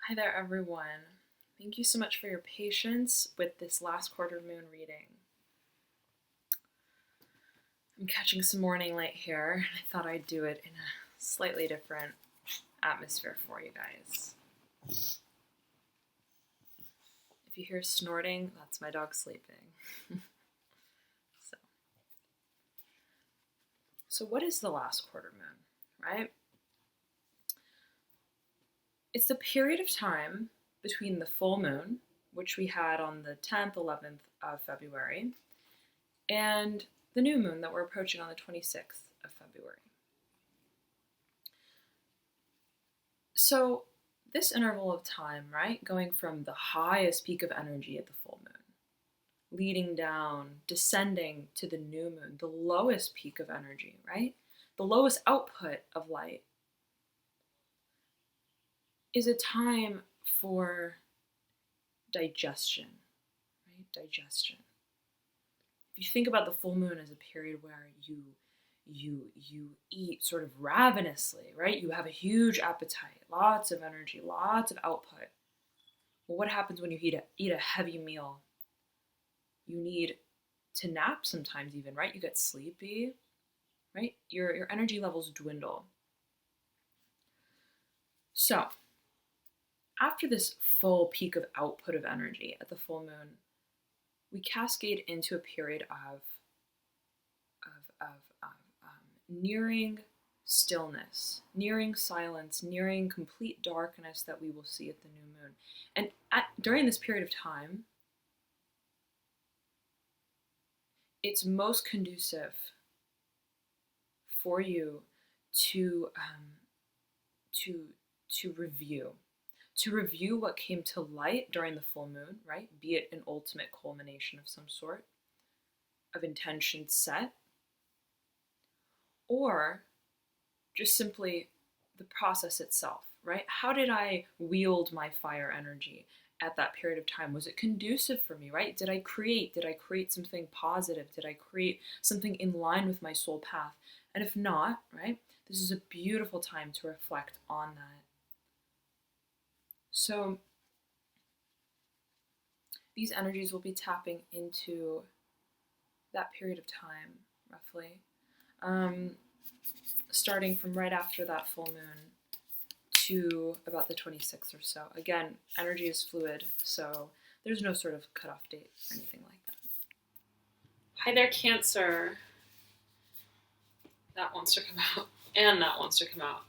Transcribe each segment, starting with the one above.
Hi there, everyone. Thank you so much for your patience with this last quarter moon reading. I'm catching some morning light here, and I thought I'd do it in a slightly different atmosphere for you guys. If you hear snorting, that's my dog sleeping. So what is the last quarter moon, right? It's the period of time between the full moon, which we had on the 10th, 11th of February, and the new moon that we're approaching on the 26th of February. So this interval of time, right, going from the highest peak of energy at the full moon, leading down, descending to the new moon, the lowest peak of energy, right, the lowest output of light, is a time for digestion, right? Digestion. If you think about the full moon as a period where you eat sort of ravenously, right? You have a huge appetite, lots of energy, lots of output. Well, what happens when you eat a heavy meal? You need to nap sometimes even, right? You get sleepy, right? Your energy levels dwindle. So, after this full peak of output of energy at the full moon, we cascade into a period of nearing stillness, nearing silence, nearing complete darkness that we will see at the new moon. And during this period of time, it's most conducive for you to review what came to light during the full moon, right? Be it an ultimate culmination of some sort of intention set, or just simply the process itself, right? How did I wield my fire energy at that period of time? Was it conducive for me, right? Did I create something positive? Did I create something in line with my soul path? And if not, right, this is a beautiful time to reflect on that. So these energies will be tapping into that period of time, roughly, starting from right after that full moon to about the 26th or so. Again, energy is fluid, so there's no sort of cutoff date or anything like that. Hi there, Cancer. That wants to come out, and that wants to come out.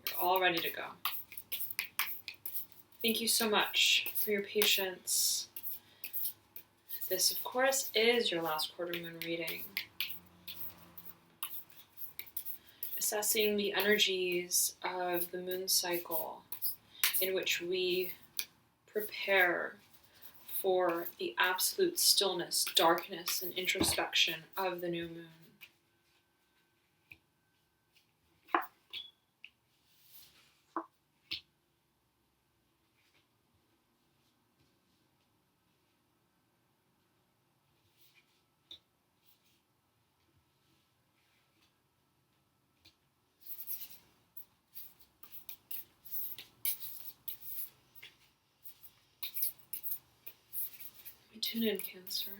You're all ready to go. Thank you so much for your patience. This, of course, is your last quarter moon reading. Assessing the energies of the moon cycle in which we prepare for the absolute stillness, darkness, and introspection of the new moon. Tune in, Cancer.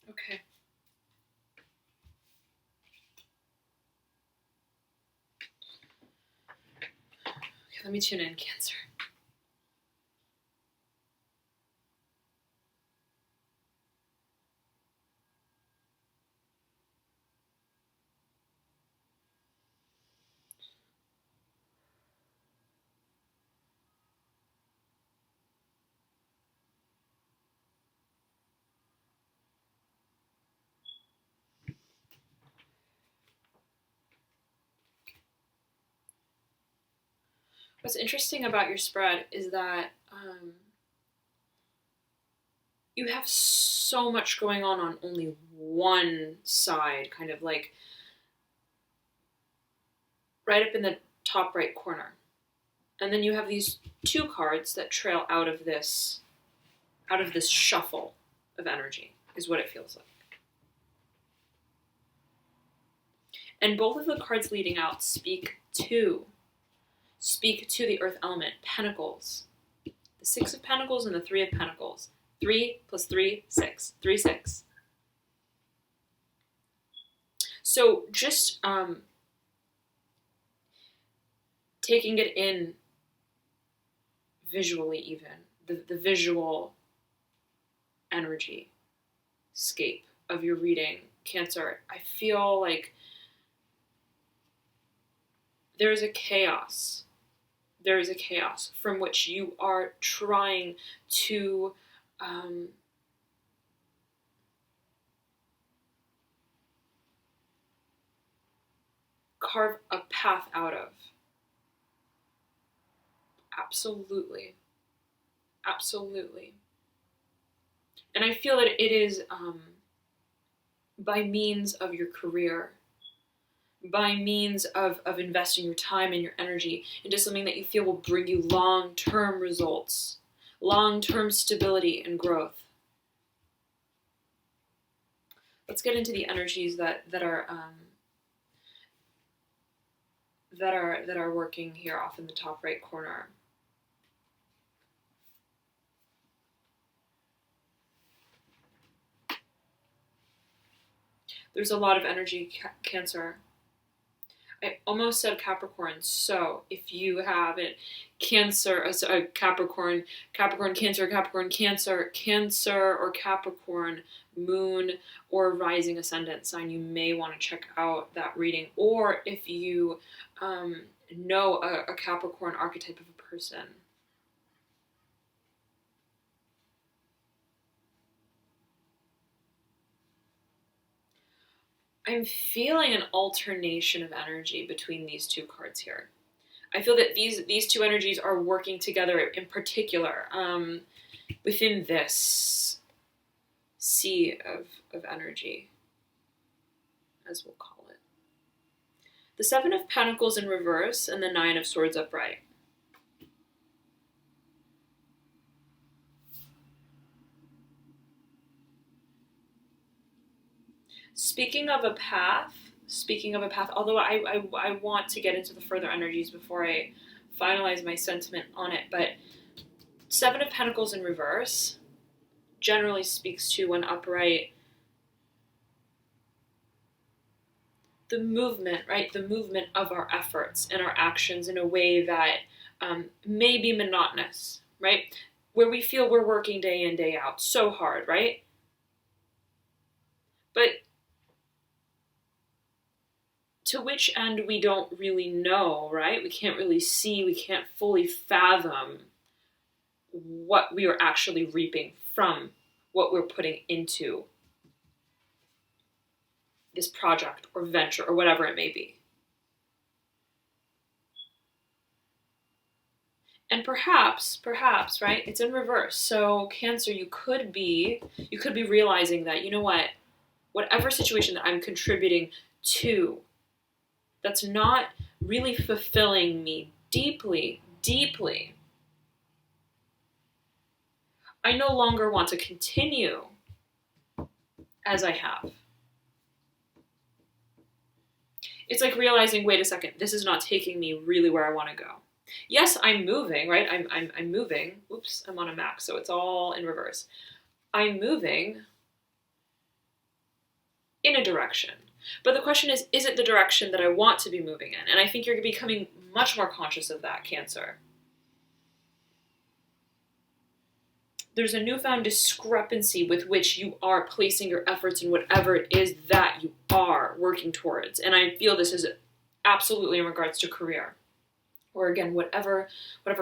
Okay. Let me tune in, Cancer. What's interesting about your spread is that you have so much going on only one side, kind of like right up in the top right corner. And then you have these two cards that trail out of this shuffle of energy, is what it feels like. And both of the cards leading out speak to the earth element, pentacles. The Six of Pentacles and the Three of Pentacles. 3 plus 3, 6. 3, 6. So just taking it in visually, even the visual energy scape of your reading, Cancer, I feel like there is a chaos. There is a chaos from which you are trying to carve a path out of. Absolutely. Absolutely. And I feel that it is by means of your career, by means of investing your time and your energy into something that you feel will bring you long-term results, long-term stability and growth. Let's get into the energies that are working here off in the top right corner. There's a lot of energy, Cancer. I almost said Capricorn. So if you have it, Cancer, Capricorn, Cancer, Cancer, or Capricorn, Moon, or rising ascendant sign, you may want to check out that reading. Or if you know a Capricorn archetype of a person. I'm feeling an alternation of energy between these two cards here. I feel that these two energies are working together in particular within this sea of energy, as we'll call it. The Seven of Pentacles in reverse and the Nine of Swords upright. Speaking of a path, although I want to get into the further energies before I finalize my sentiment on it, but Seven of Pentacles in reverse generally speaks to, when upright, the movement, right? The movement of our efforts and our actions in a way that may be monotonous, right? Where we feel we're working day in, day out so hard, right? But to which end we don't really know, right? We can't really see, we can't fully fathom what we are actually reaping from what we're putting into this project or venture or whatever it may be. And perhaps, right, it's in reverse. So Cancer, you could be realizing that, you know what, whatever situation that I'm contributing to, that's not really fulfilling me deeply, I no longer want to continue as I have. It's like realizing, wait a second, this is not taking me really where I want to go. Yes, I'm moving, right? I'm moving. Oops, I'm on a Mac, so it's all in reverse. I'm moving in a direction. But the question is it the direction that I want to be moving in? And I think you're becoming much more conscious of that, Cancer. There's a newfound discrepancy with which you are placing your efforts in whatever it is that you are working towards. And I feel this is absolutely in regards to career. Or again, whatever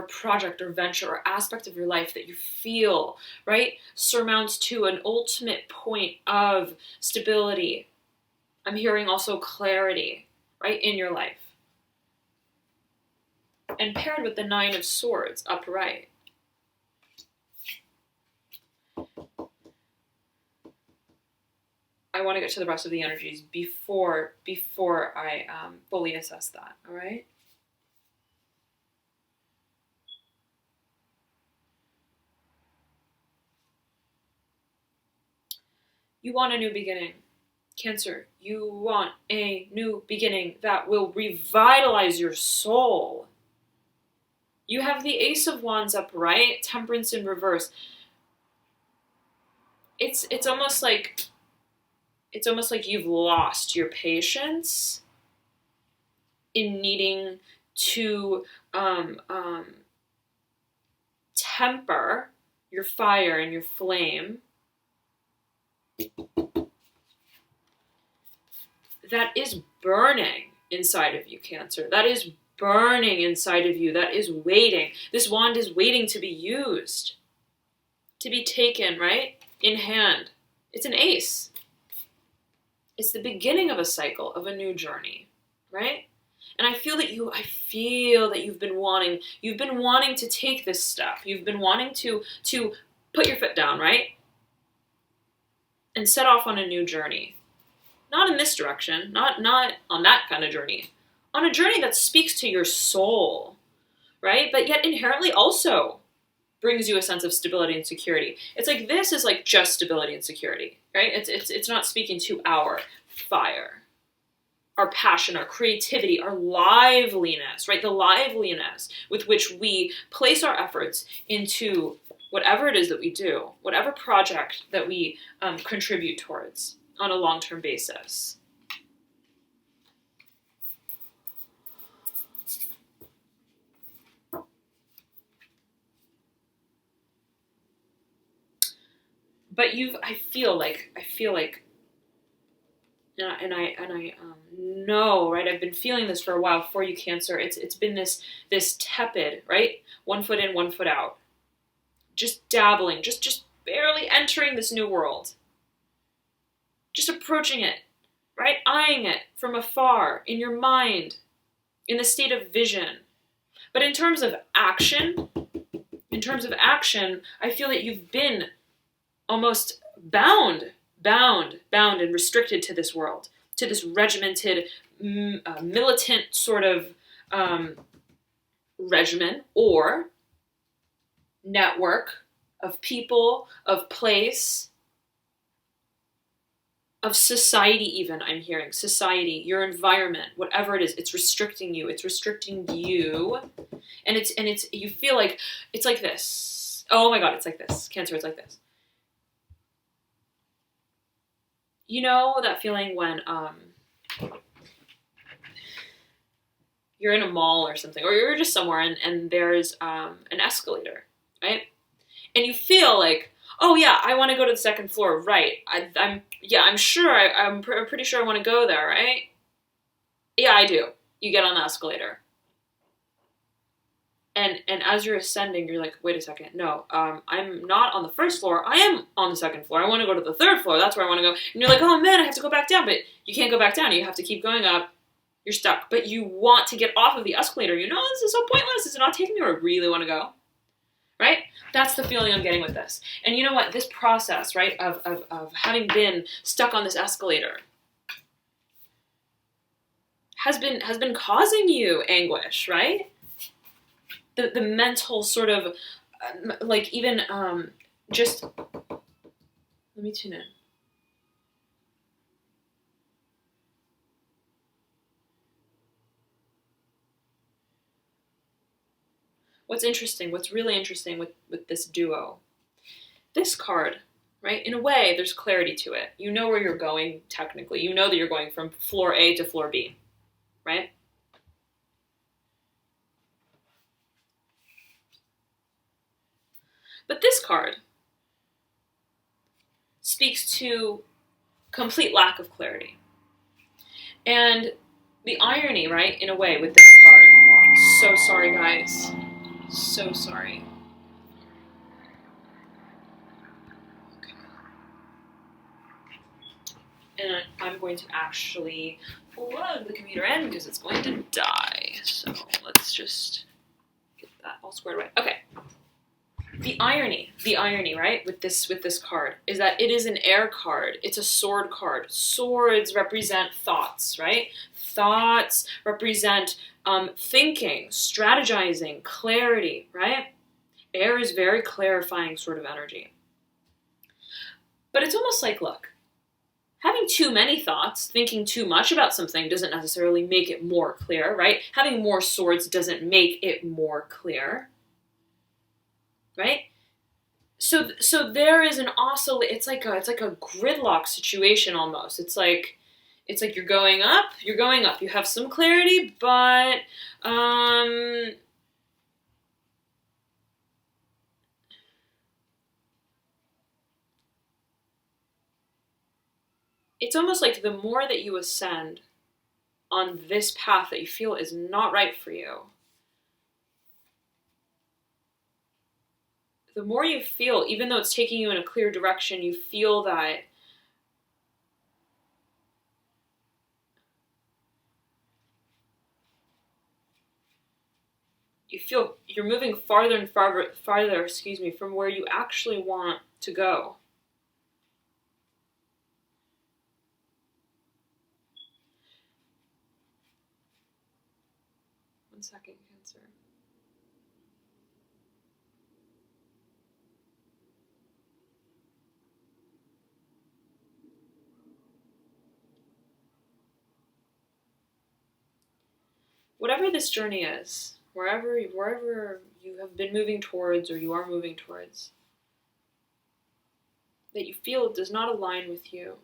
project or venture or aspect of your life that you feel, right, surmounts to an ultimate point of stability. I'm hearing also clarity, right, in your life. and paired with the Nine of Swords upright. I want to get to the rest of the energies before I fully assess that, all right? You want a new beginning. Cancer, you want a new beginning that will revitalize your soul. You have the Ace of Wands upright, Temperance in reverse. It's almost like you've lost your patience in needing to temper your fire and your flame that is burning inside of you, Cancer. That is burning inside of you. That is waiting. This wand is waiting to be used, to be taken, right, in hand. It's an ace. It's the beginning of a cycle, of a new journey, right? And I feel that you've been wanting to take this step. You've been wanting to put your foot down, right? And set off on a new journey. Not in this direction, not on that kind of journey. On a journey that speaks to your soul, right? But yet inherently also brings you a sense of stability and security. It's like this is like just stability and security, right? It's not speaking to our fire, our passion, our creativity, our liveliness, right? The liveliness with which we place our efforts into whatever it is that we do, whatever project that we contribute towards on a long-term basis. But I feel like, and I know, right? I've been feeling this for a while for you, Cancer. It's been this tepid, right? 1 foot in, 1 foot out, just dabbling, just barely entering this new world, just approaching it, right? Eyeing it from afar in your mind, in the state of vision. But in terms of action, I feel that you've been almost bound and restricted to this world, to this regimented, militant sort of regimen or network of people, of place, of society even, I'm hearing. Society, your environment, whatever it is, it's restricting you. It's restricting you. And it's you feel like, it's like this. Oh my God, it's like this. Cancer, it's like this. You know that feeling when you're in a mall or something, or you're just somewhere and there's an escalator, right? And you feel like, oh yeah, I want to go to the second floor, right? I'm pretty sure I want to go there, right? Yeah, I do. You get on the escalator. And as you're ascending, you're like, wait a second, no, I'm not on the first floor. I am on the second floor. I want to go to the third floor. That's where I want to go. And you're like, oh man, I have to go back down. But you can't go back down. You have to keep going up. You're stuck. But you want to get off of the escalator. You know, this is so pointless. This is not taking me where I really want to go. Right? That's the feeling I'm getting with this. And you know what? This process, right, of having been stuck on this escalator has been causing you anguish, right? The mental sort of, like even just, let me tune in. What's really interesting with this duo, this card, right? In a way, there's clarity to it. You know where you're going, technically. You know that you're going from floor A to floor B, right? But this card speaks to complete lack of clarity. And the irony, right, in a way, with this card. So sorry, guys. So sorry. Okay. And I'm going to actually plug the computer in because it's going to die. So let's just all squared away. Okay. The irony, right, with this card is that it is an air card. It's a sword card. Swords represent thoughts, right? Thoughts represent thinking, strategizing, clarity, right? Air is very clarifying sort of energy. But it's almost like, look, having too many thoughts, thinking too much about something doesn't necessarily make it more clear, right? Having more swords doesn't make it more clear. Right? So there is an it's like a gridlock situation almost. It's like you're going up. You have some clarity, but it's almost like the more that you ascend on this path that you feel is not right for you, the more you feel, even though it's taking you in a clear direction, you feel that you're moving farther and farther, from where you actually want to go. One second, Cancer. Whatever this journey is, wherever you have been moving towards or you are moving towards, that you feel it does not align with you,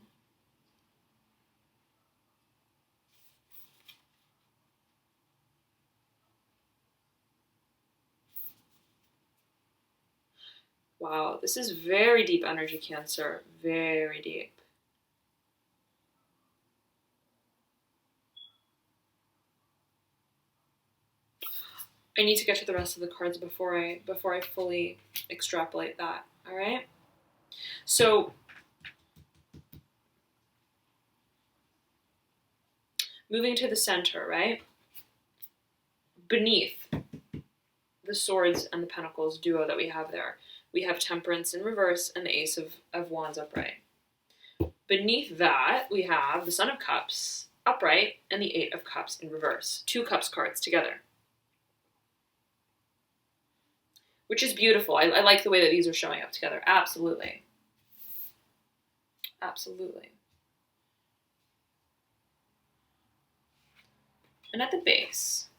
wow, this is very deep energy, Cancer, very deep. I need to get to the rest of the cards before I fully extrapolate that, all right? So, moving to the center, right? Beneath the swords and the pentacles duo that we have there, we have Temperance in reverse and the Ace of Wands upright. Beneath that, we have the Son of Cups upright and the Eight of Cups in reverse. 2 Cups cards together. Which is beautiful. I like the way that these are showing up together. Absolutely. Absolutely. And at the base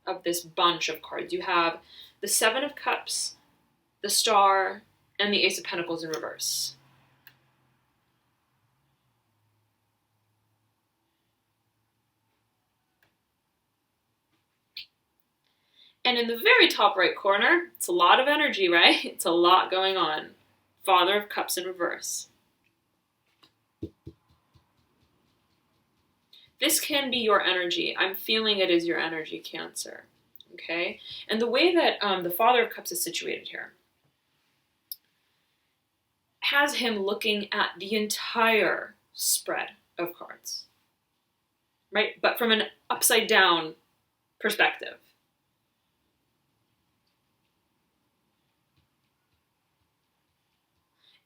of this bunch of cards, you have the Seven of Cups, the Star, and the Ace of Pentacles in reverse. And in the very top right corner, it's a lot of energy, right? It's a lot going on. Father of Cups in reverse. This can be your energy. I'm feeling it is your energy, Cancer. Okay? And the way that the Father of Cups is situated here has him looking at the entire spread of cards. Right? But from an upside down perspective.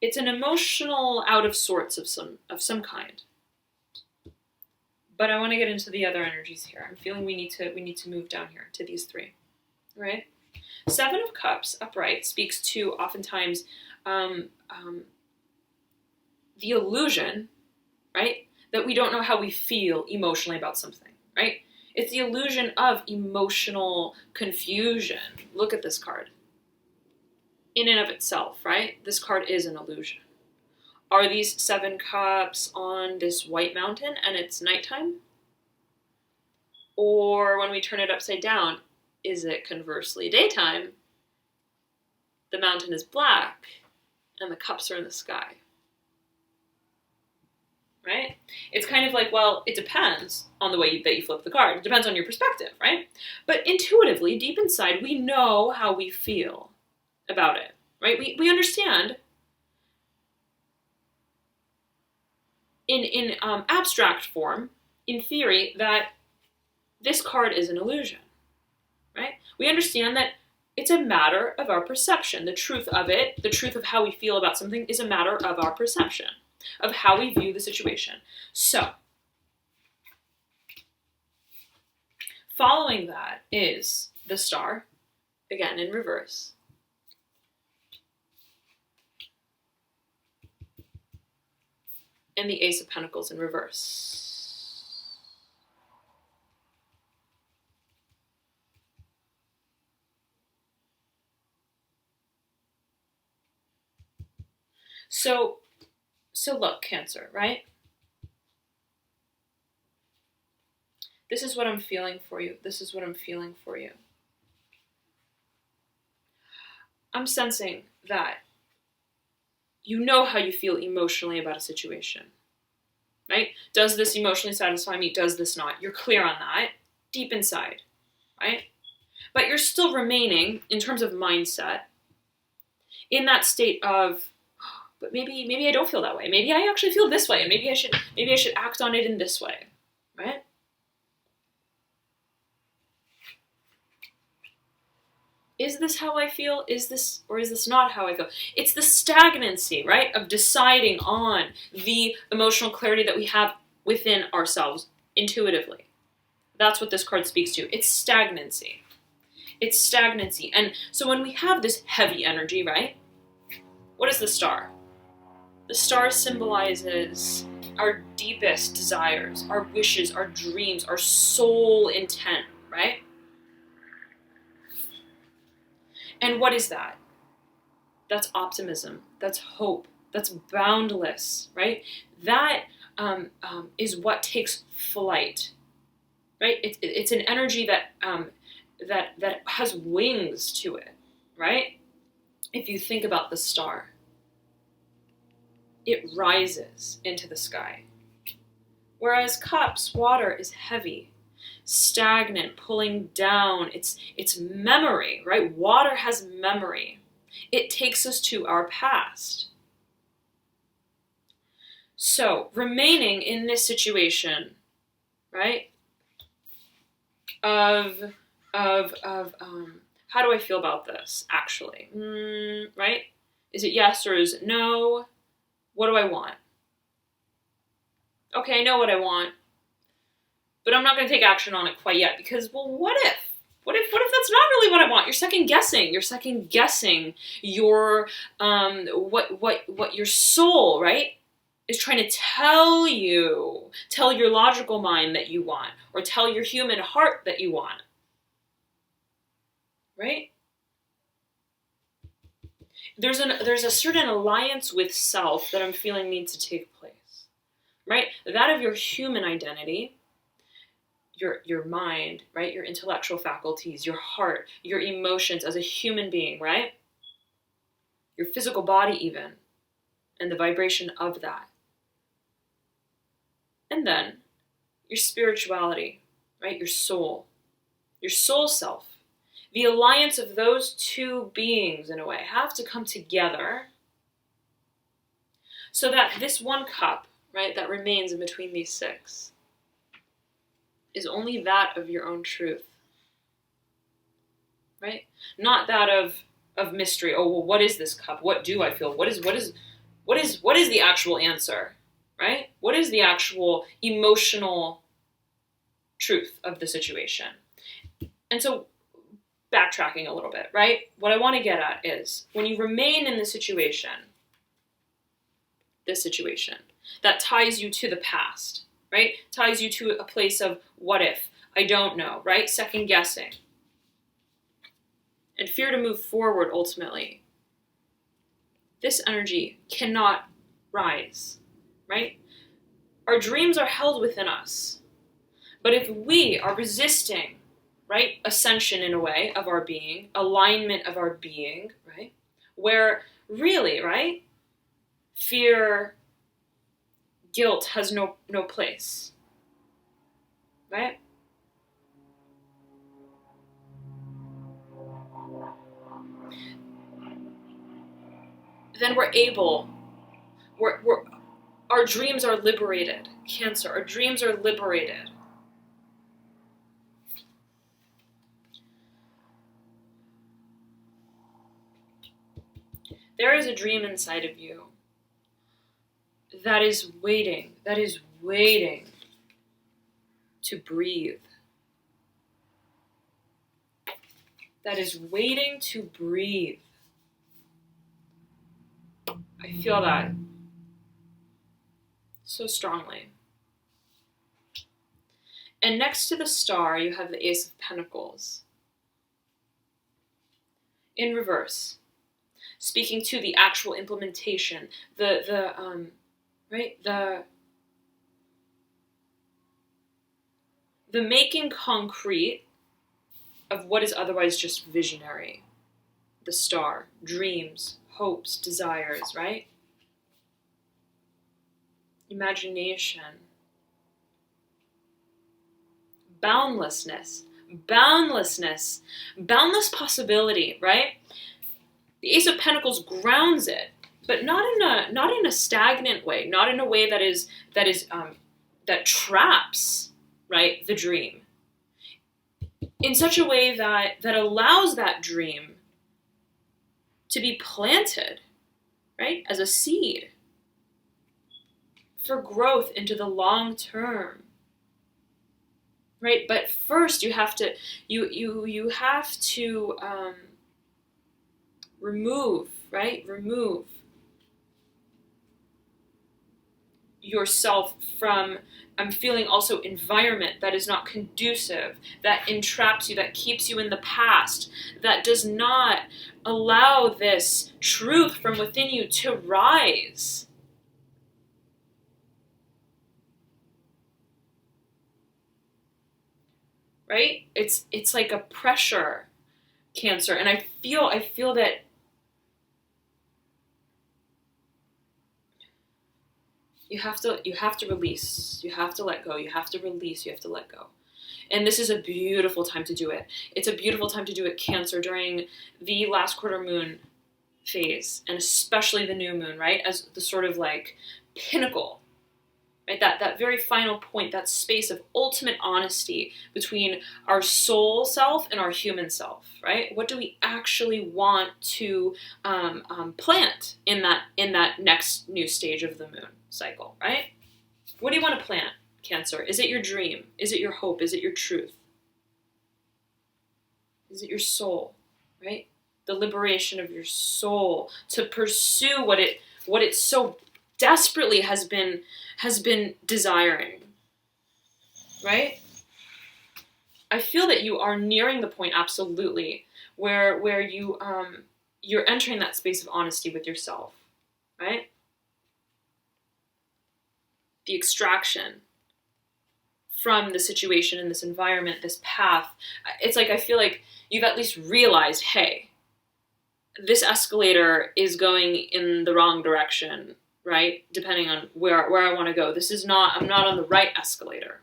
It's an emotional out of sorts of some kind. But I want to get into the other energies here. I'm feeling we need to move down here to these 3. Right? Seven of Cups upright speaks to oftentimes the illusion, right, that we don't know how we feel emotionally about something, right? It's the illusion of emotional confusion. Look at this card. In and of itself, right? This card is an illusion. Are these 7 cups on this white mountain and it's nighttime? Or when we turn it upside down, is it conversely daytime? The mountain is black and the cups are in the sky. Right? It's kind of like, well, it depends on the way that you flip the card. It depends on your perspective, right? But intuitively, deep inside, we know how we feel about it, right? We understand in abstract form, in theory, that this card is an illusion, right? We understand that it's a matter of our perception. The truth of it, the truth of how we feel about something is a matter of our perception, of how we view the situation. So, following that is the Star, again in reverse. And the Ace of Pentacles in reverse. So look, Cancer, right? This is what I'm feeling for you. This is what I'm feeling for you. I'm sensing that you know how you feel emotionally about a situation, right? Does this emotionally satisfy me? Does this not? You're clear on that deep inside, right? But you're still remaining, in terms of mindset, in that state of, but maybe I don't feel that way. Maybe I actually feel this way, and maybe I should act on it in this way, right? Is this how I feel? Is this not how I feel? It's the stagnancy, right, of deciding on the emotional clarity that we have within ourselves intuitively. That's what this card speaks to. It's stagnancy. It's stagnancy. And so when we have this heavy energy, right, what is the Star? The Star symbolizes our deepest desires, our wishes, our dreams, our soul intent, right? And what is that? That's optimism. That's hope. That's boundless, right? That is what takes flight, right? It's an energy that has wings to it, right? If you think about the Star, it rises into the sky. Whereas Cups, water, is heavy, stagnant, pulling down. It's memory, right? Water has memory. It takes us to our past. So, remaining in this situation, right, of how do I feel about this, actually? Right? Is it yes or is it no? What do I want? Okay, I know what I want, but I'm not going to take action on it quite yet because, well, what if? What if that's not really what I want? You're second guessing. You're second guessing your what your soul, right, is trying to tell your logical mind that you want, or tell your human heart that you want. Right? There's a certain alliance with self that I'm feeling needs to take place. Right? That of your human identity, your mind, right? Your intellectual faculties, your heart, your emotions as a human being, right? Your physical body even, and the vibration of that. And then your spirituality, right? Your soul self. The alliance of those two beings, in a way, have to come together so that this one cup, right, that remains in between these six is only that of your own truth, right? Not that of mystery. Oh, well, what is this cup? What do I feel? What is the actual answer, right? What is the actual emotional truth of the situation? And so, backtracking a little bit, right? What I want to get at is when you remain in this situation that ties you to the past, right? Ties you to a place of what if, I don't know, right? Second guessing. And fear to move forward ultimately. This energy cannot rise, right? Our dreams are held within us. But if we are resisting, right, ascension in a way of our being, alignment of our being, right, where really, right, fear, guilt has no place, right? Then our dreams are liberated. Cancer, our dreams are liberated. There is a dream inside of you that is waiting to breathe. That is waiting to breathe. I feel that so strongly. And next to the star, you have the Ace of Pentacles in reverse, speaking to the actual implementation, the making concrete of what is otherwise just visionary. The star, dreams, hopes, desires, right? Imagination. Boundlessness, boundless possibility, right? The Ace of Pentacles grounds it, but not in a stagnant way, not in a way that traps, right, the dream. In such a way that allows that dream to be planted, right, as a seed for growth into the long term. Right, but first you have to remove yourself from, I'm feeling also, environment that is not conducive, that entraps you, that keeps you in the past, that does not allow this truth from within you to rise. Right? It's like a pressure, Cancer, and I feel that you have to release, you have to let go, you have to release, you have to let go. And this is a beautiful time to do it. It's a beautiful time to do it, Cancer, during the last quarter moon phase, and especially the new moon, right? As the sort of like pinnacle, right? That very final point, that space of ultimate honesty between our soul self and our human self, right? What do we actually want to plant in that next new stage of the moon cycle, right? What do you want to plant, Cancer? Is it your dream? Is it your hope? Is it your truth? Is it your soul, right? The liberation of your soul to pursue what it so desperately has been desiring, right? I feel that you are nearing the point, absolutely, where you're entering that space of honesty with yourself, right? The extraction from the situation in this environment, this path. It's like I feel like you've at least realized, hey, this escalator is going in the wrong direction, right? Depending on where I want to go. I'm not on the right escalator.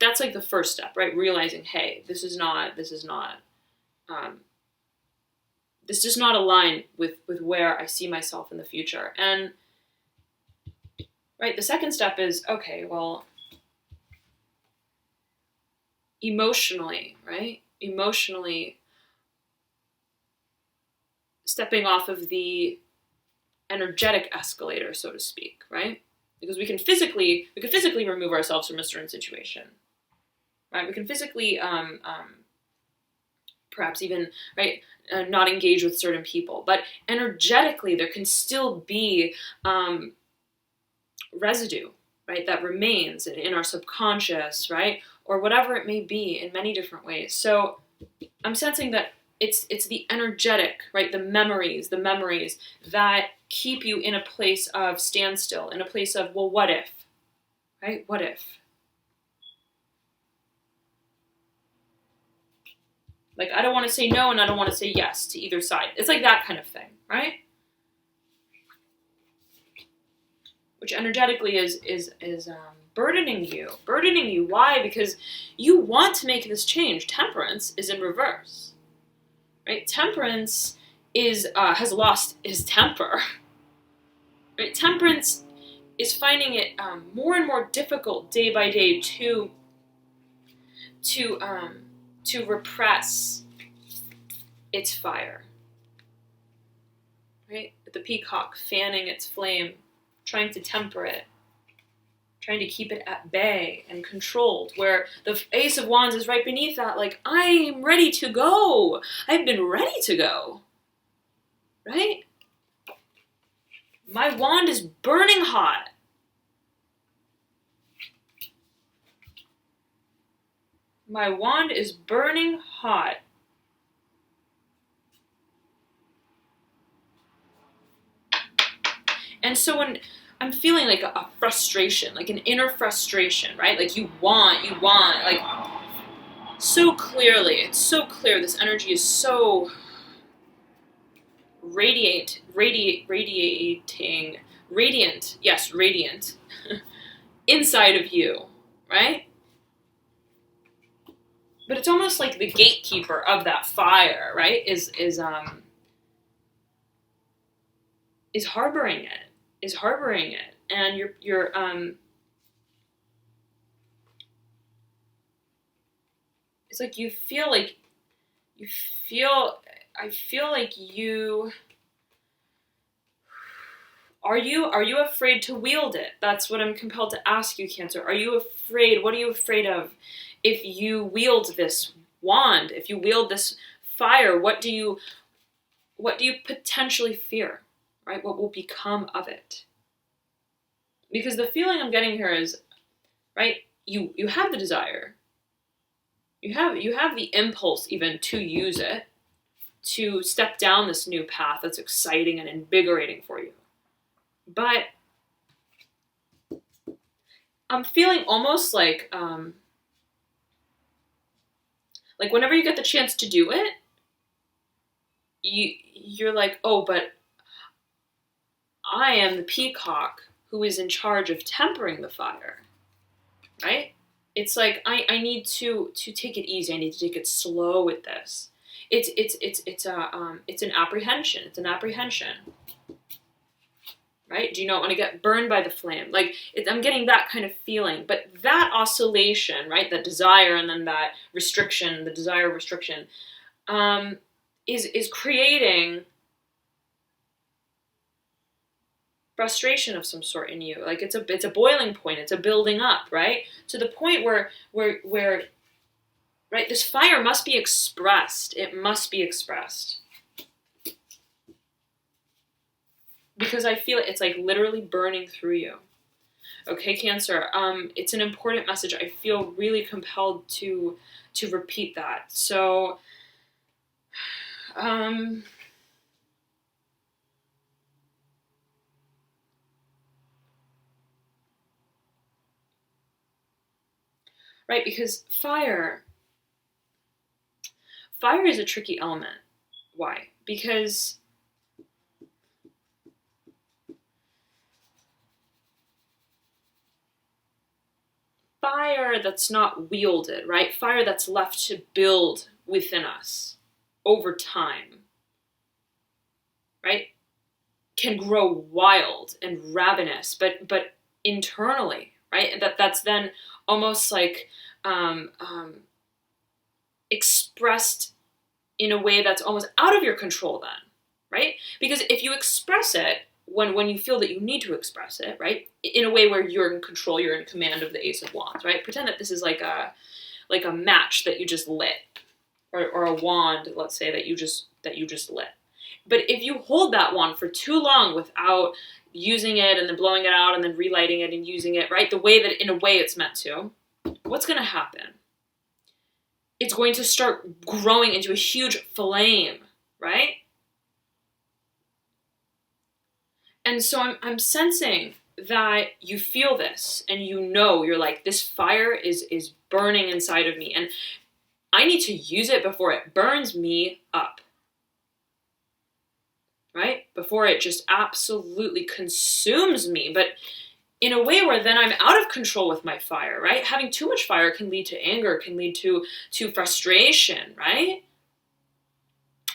That's like the first step, right? Realizing, hey, this does not align with where I see myself in the future. And right, the second step is, okay, well, emotionally, right? Emotionally stepping off of the energetic escalator, so to speak, right? Because we can physically remove ourselves from a certain situation, right? We can physically, perhaps even, right, not engage with certain people, but energetically there can still be residue, right, that remains in our subconscious, right, or whatever it may be, in many different ways. So I'm sensing that it's the energetic, right, the memories that keep you in a place of standstill, in a place of, well, what if, right? What if? Like, I don't want to say no and I don't want to say yes to either side. It's like that kind of thing, right? Which energetically is burdening you. Why? Because you want to make this change. Temperance is in reverse, right? Temperance has lost his temper, right? Temperance is finding it more and more difficult day by day to repress its fire, right? The peacock fanning its flame, trying to temper it, trying to keep it at bay and controlled, where the Ace of Wands is right beneath that, like, I'm ready to go. I've been ready to go, right? My wand is burning hot. My wand is burning hot. And so when I'm feeling like a frustration, like an inner frustration, right? Like you want, like so clearly, it's so clear. This energy is so radiant, yes, radiant inside of you, right? But it's almost like the gatekeeper of that fire, right? Is harboring it, and you're it's like I feel like you are you afraid to wield it? That's what I'm compelled to ask you, Cancer. Are you afraid? What are you afraid of if you wield this wand, if you wield this fire? What do you potentially fear, right? What will become of it? Because the feeling I'm getting here is, right, you have the desire. You have the impulse even to use it, to step down this new path that's exciting and invigorating for you. But I'm feeling almost like whenever you get the chance to do it, you're like, oh, but I am the peacock who is in charge of tempering the fire, right? It's like I need to take it easy. I need to take it slow with this. It's an apprehension. It's an apprehension, right? Do you not want to get burned by the flame? Like I'm getting that kind of feeling. But that oscillation, right? That desire and then that restriction, the desire restriction, is creating frustration of some sort in you. Like it's a boiling point. It's a building up, right? To the point where right, this fire must be expressed. It must be expressed. Because I feel it's like literally burning through you. Okay, Cancer. It's an important message. I feel really compelled to repeat that. So right, because fire is a tricky element. Why? Because fire that's not wielded, right? Fire that's left to build within us over time, right? Can grow wild and ravenous, but internally, right? That's then almost like expressed in a way that's almost out of your control then, right? Because if you express it when you feel that you need to express it, right, in a way where you're in control, you're in command of the Ace of Wands, right? Pretend that this is like a match that you just lit, or a wand, let's say, that you just lit. But if you hold that wand for too long without using it and then blowing it out and then relighting it and using it, right, the way that in a way it's meant to, what's going to happen? It's going to start growing into a huge flame, right? And so I'm sensing that you feel this and you're like, this fire is burning inside of me and I need to use it before it burns me up, right? Before it just absolutely consumes me, but in a way where then I'm out of control with my fire, right? Having too much fire can lead to anger, can lead to frustration, right?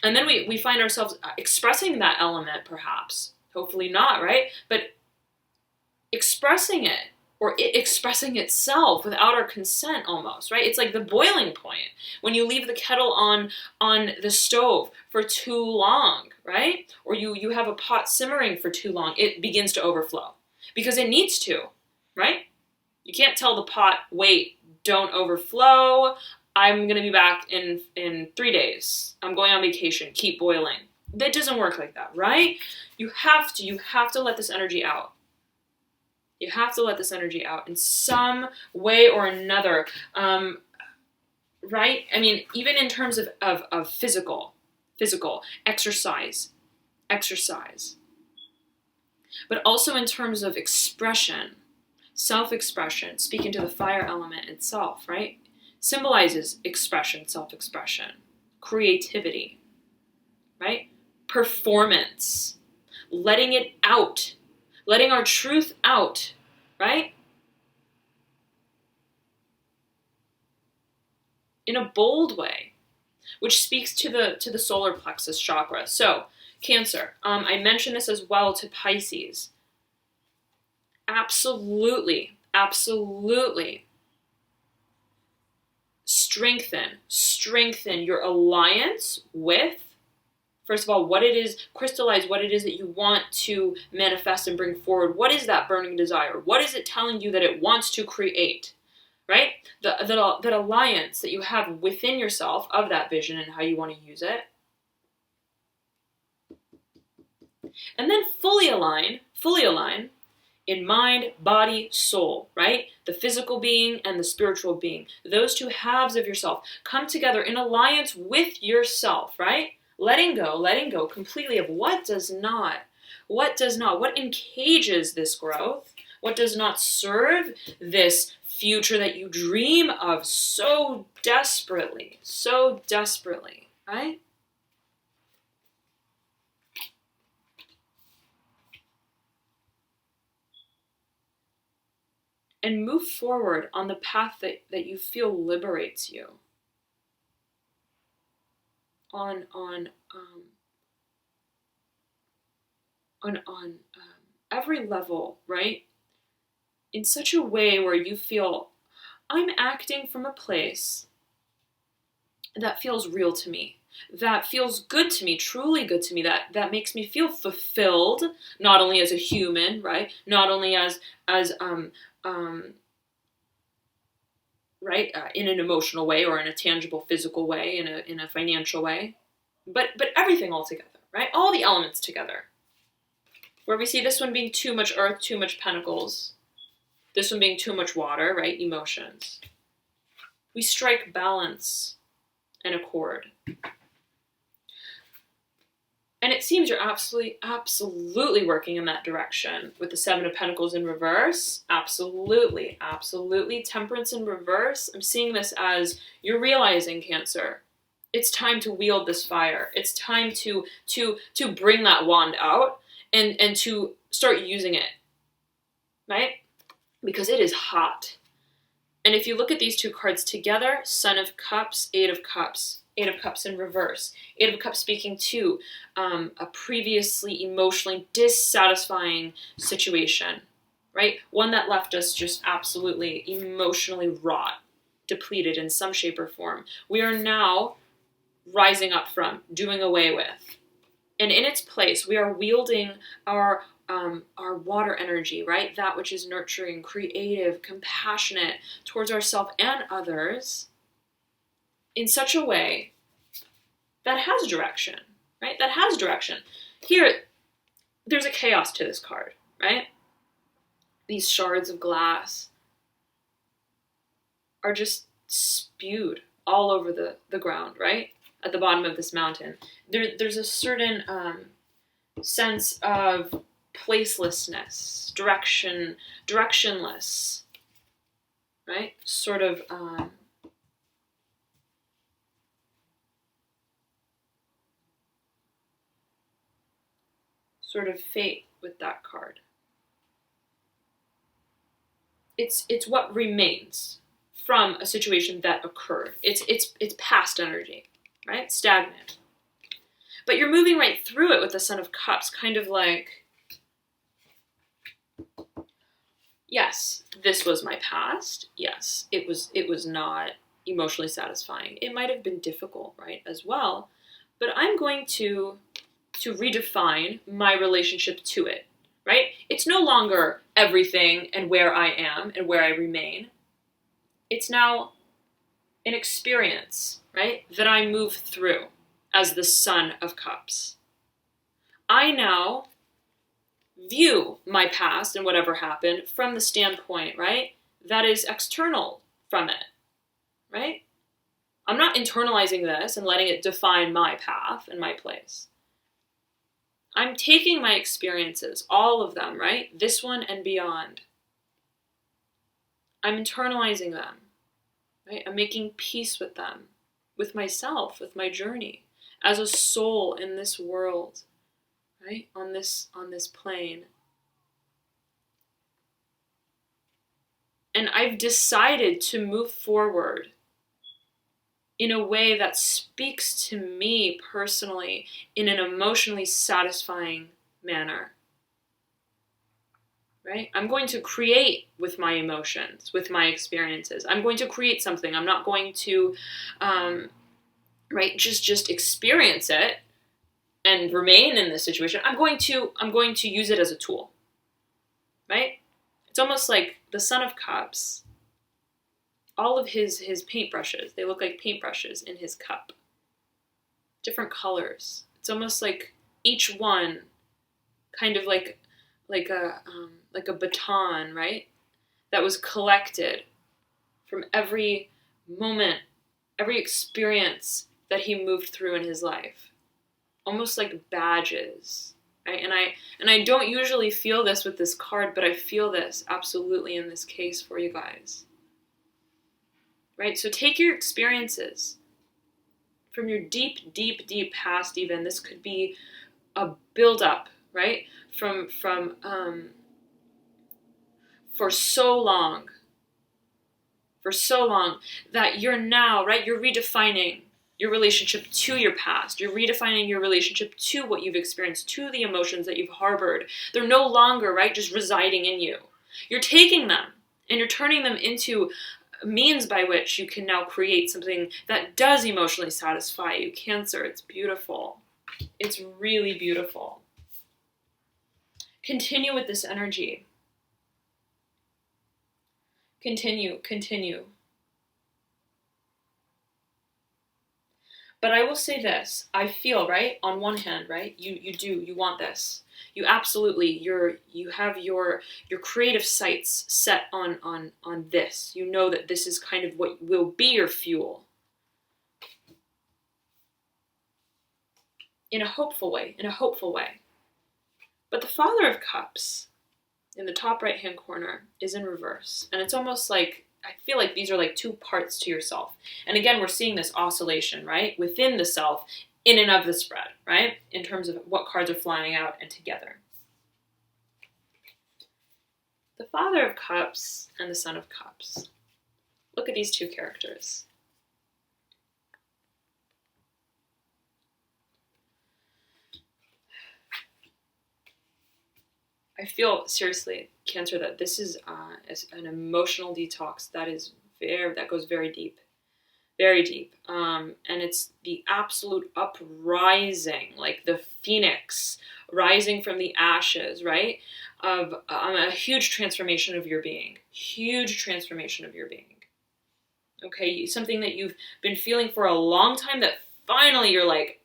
And then we find ourselves expressing that element, perhaps. Hopefully not, right? But expressing it or it expressing itself without our consent almost, right? It's like the boiling point. When you leave the kettle on the stove for too long, right? Or you have a pot simmering for too long, it begins to overflow because it needs to, right? You can't tell the pot, wait, don't overflow. I'm going to be back in 3 days. I'm going on vacation. Keep boiling. That doesn't work like that, right? You have to let this energy out. You have to let this energy out in some way or another, right? I mean, even in terms of physical exercise, but also in terms of expression, self-expression, speaking to the fire element itself, right? Symbolizes expression, self-expression, creativity, right? Performance, letting it out, letting our truth out, right? In a bold way, which speaks to the solar plexus chakra. So, Cancer, I mentioned this as well to Pisces. Absolutely strengthen your alliance with, first of all, what it is, crystallize what it is that you want to manifest and bring forward. What is that burning desire? What is it telling you that it wants to create, right? That alliance that you have within yourself of that vision and how you want to use it. And then fully align in mind, body, soul, right? The physical being and the spiritual being. Those two halves of yourself come together in alliance with yourself, right? Letting go completely of what encages this growth, what does not serve this future that you dream of so desperately, right? And move forward on the path that you feel liberates you. On every level, right? In such a way where you feel, I'm acting from a place that feels real to me, that feels good to me, truly good to me, that makes me feel fulfilled, not only as a human, right? Not only as right, in an emotional way or in a tangible physical way, in a financial way, but everything all together, right? All the elements together. Where we see this one being too much earth, too much pentacles, this one being too much water, right? Emotions. We strike balance and accord. And it seems you're absolutely working in that direction with the Seven of Pentacles in reverse. Absolutely. Temperance in reverse. I'm seeing this as you're realizing, Cancer, it's time to wield this fire. It's time to bring that wand out and to start using it, right? Because it is hot. And if you look at these two cards together, Son of Cups, Eight of Cups in reverse. Eight of Cups speaking to a previously emotionally dissatisfying situation, right? One that left us just absolutely emotionally wrought, depleted in some shape or form. We are now rising up from, doing away with. And in its place, we are wielding our water energy, right? That which is nurturing, creative, compassionate towards ourselves and others in such a way that has direction, right? That has direction. Here, there's a chaos to this card, right? These shards of glass are just spewed all over the ground, right? At the bottom of this mountain. There's a certain sense of placelessness, directionless, right? Sort of fate with that card. It's what remains from a situation that occurred. It's past energy, right? Stagnant. But you're moving right through it with the Son of Cups, kind of like yes, this was my past. Yes, it was not emotionally satisfying. It might have been difficult, right, as well. But I'm going to redefine my relationship to it, right? It's no longer everything and where I am and where I remain. It's now an experience, right, that I move through as the Son of Cups. I now view my past and whatever happened from the standpoint, right, that is external from it, right? I'm not internalizing this and letting it define my path and my place. I'm taking my experiences, all of them, right? This one and beyond. I'm internalizing them, right? I'm making peace with them, with myself, with my journey as a soul in this world, right? On this plane. And I've decided to move forward in a way that speaks to me personally in an emotionally satisfying manner. Right? I'm going to create with my emotions, with my experiences. I'm going to create something. I'm not going to, right, just experience it and remain in this situation. I'm going to use it as a tool. Right? It's almost like the Son of Cups. All of his paintbrushes, they look like paintbrushes in his cup. Different colors. It's almost like each one, kind of like a baton, right? That was collected from every moment, every experience that he moved through in his life, almost like badges, right? And I don't usually feel this with this card, but I feel this absolutely in this case for you guys, right? So take your experiences from your deep, deep, deep past. Even this could be a buildup, right? From for so long that you're now, right, you're redefining your relationship to your past. You're redefining your relationship to what you've experienced, to the emotions that you've harbored. They're no longer, right, just residing in you. You're taking them and you're turning them into means by which you can now create something that does emotionally satisfy you. Cancer, it's beautiful. It's really beautiful. Continue with this energy. Continue. But I will say this, I feel, right, on one hand, right, you want this. You absolutely, you have your creative sights set on this. You know that this is kind of what will be your fuel. In a hopeful way. But the Father of Cups, in the top right-hand corner, is in reverse. And it's almost like, I feel like these are like two parts to yourself. And again, we're seeing this oscillation, right? Within the self, in and of the spread, right? In terms of what cards are flying out and together. The Father of Cups and the Son of Cups. Look at these two characters. I feel, seriously, Cancer, that this is an emotional detox that goes very deep. Very deep. And it's the absolute uprising, like the phoenix rising from the ashes, right? Of a huge transformation of your being. Huge transformation of your being. Okay, something that you've been feeling for a long time that finally you're like,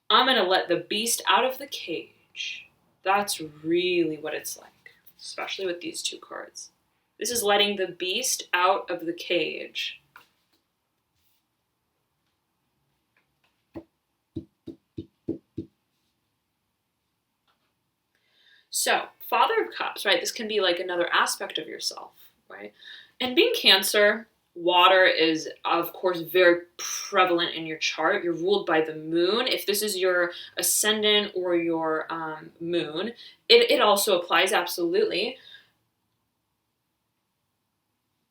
I'm going to let the beast out of the cage. That's really what it's like, especially with these two cards. This is letting the beast out of the cage. So, Father of Cups, right? This can be like another aspect of yourself, right? And being Cancer, water is, of course, very prevalent in your chart. You're ruled by the moon. If this is your ascendant or your moon, it also applies, absolutely.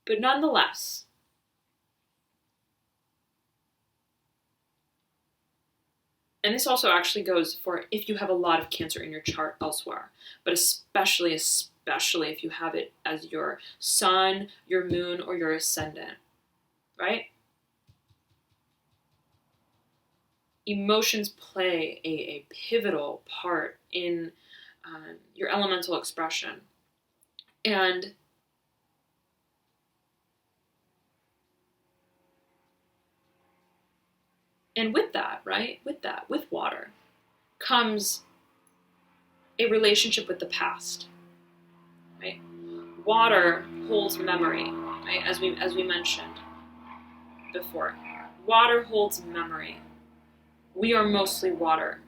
But nonetheless, and this also actually goes for if you have a lot of Cancer in your chart elsewhere, but especially especially if you have it as your sun, your moon, or your ascendant, right? Emotions play a pivotal part in your elemental expression. And with that, right, with water, comes a relationship with the past, right? Water holds memory, right? As we mentioned before, water holds memory. We are mostly water.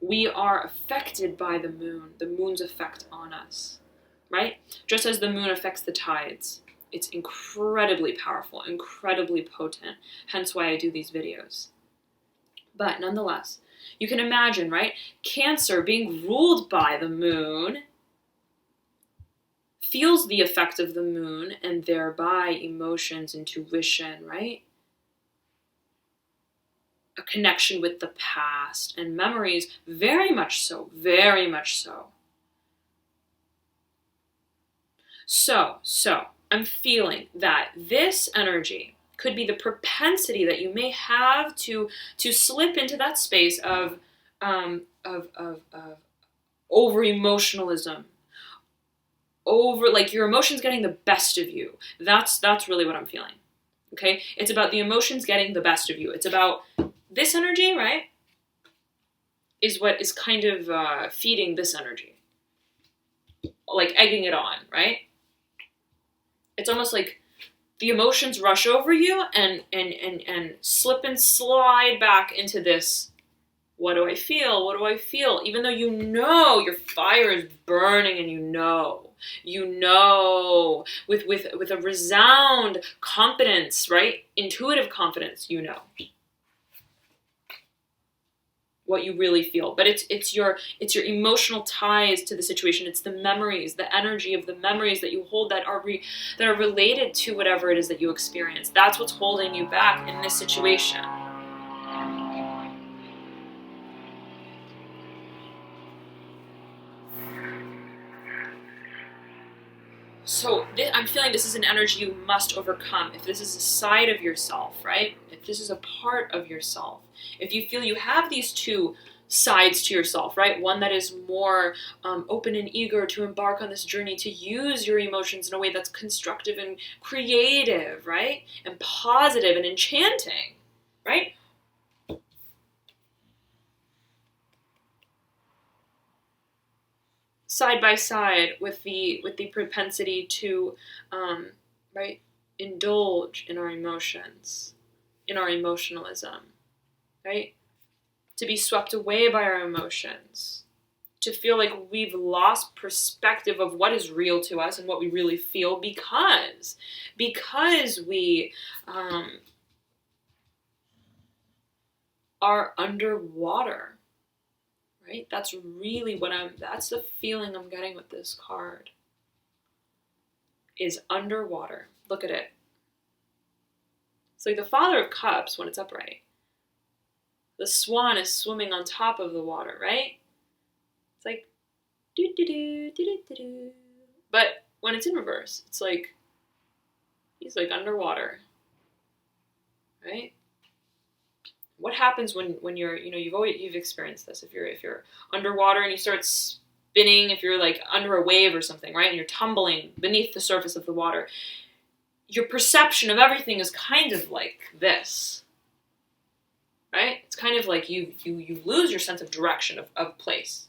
We are affected by the moon's effect on us, right? Just as the moon affects the tides. It's incredibly powerful, incredibly potent, hence why I do these videos. But nonetheless, you can imagine, right? Cancer being ruled by the moon feels the effect of the moon and thereby emotions, intuition, right? A connection with the past and memories, very much so, very much so. So, I'm feeling that this energy could be the propensity that you may have to slip into that space of over emotionalism, over, like, your emotions getting the best of you. That's really what I'm feeling. Okay, it's about the emotions getting the best of you. It's about this energy, right? Is what is kind of feeding this energy, like egging it on, right? It's almost like the emotions rush over you and slip and slide back into this. What do I feel? What do I feel? Even though you know your fire is burning, and you know with a resound confidence, right? Intuitive confidence, you know what you really feel. But it's your emotional ties to the situation. It's the memories, the energy of the memories that you hold that are related to whatever it is that you experience. That's what's holding you back in this situation. So I'm feeling this is an energy you must overcome. If this is a side of yourself, right? If this is a part of yourself, if you feel you have these two sides to yourself, right? One that is more open and eager to embark on this journey, to use your emotions in a way that's constructive and creative, right? And positive and enchanting, right? Side by side with the propensity to right, indulge in our emotions, in our emotionalism, right? To be swept away by our emotions, to feel like we've lost perspective of what is real to us and what we really feel because we are underwater. Right? That's really that's the feeling I'm getting with this card. Is underwater. Look at it. It's like the Father of Cups when it's upright. The swan is swimming on top of the water, right? It's like do. But when it's in reverse, it's like he's like underwater. Right? What happens when you're, you've experienced this. If you're underwater and you start spinning, if you're like under a wave or something, right? And you're tumbling beneath the surface of the water, your perception of everything is kind of like this, right? It's kind of like you lose your sense of direction of place.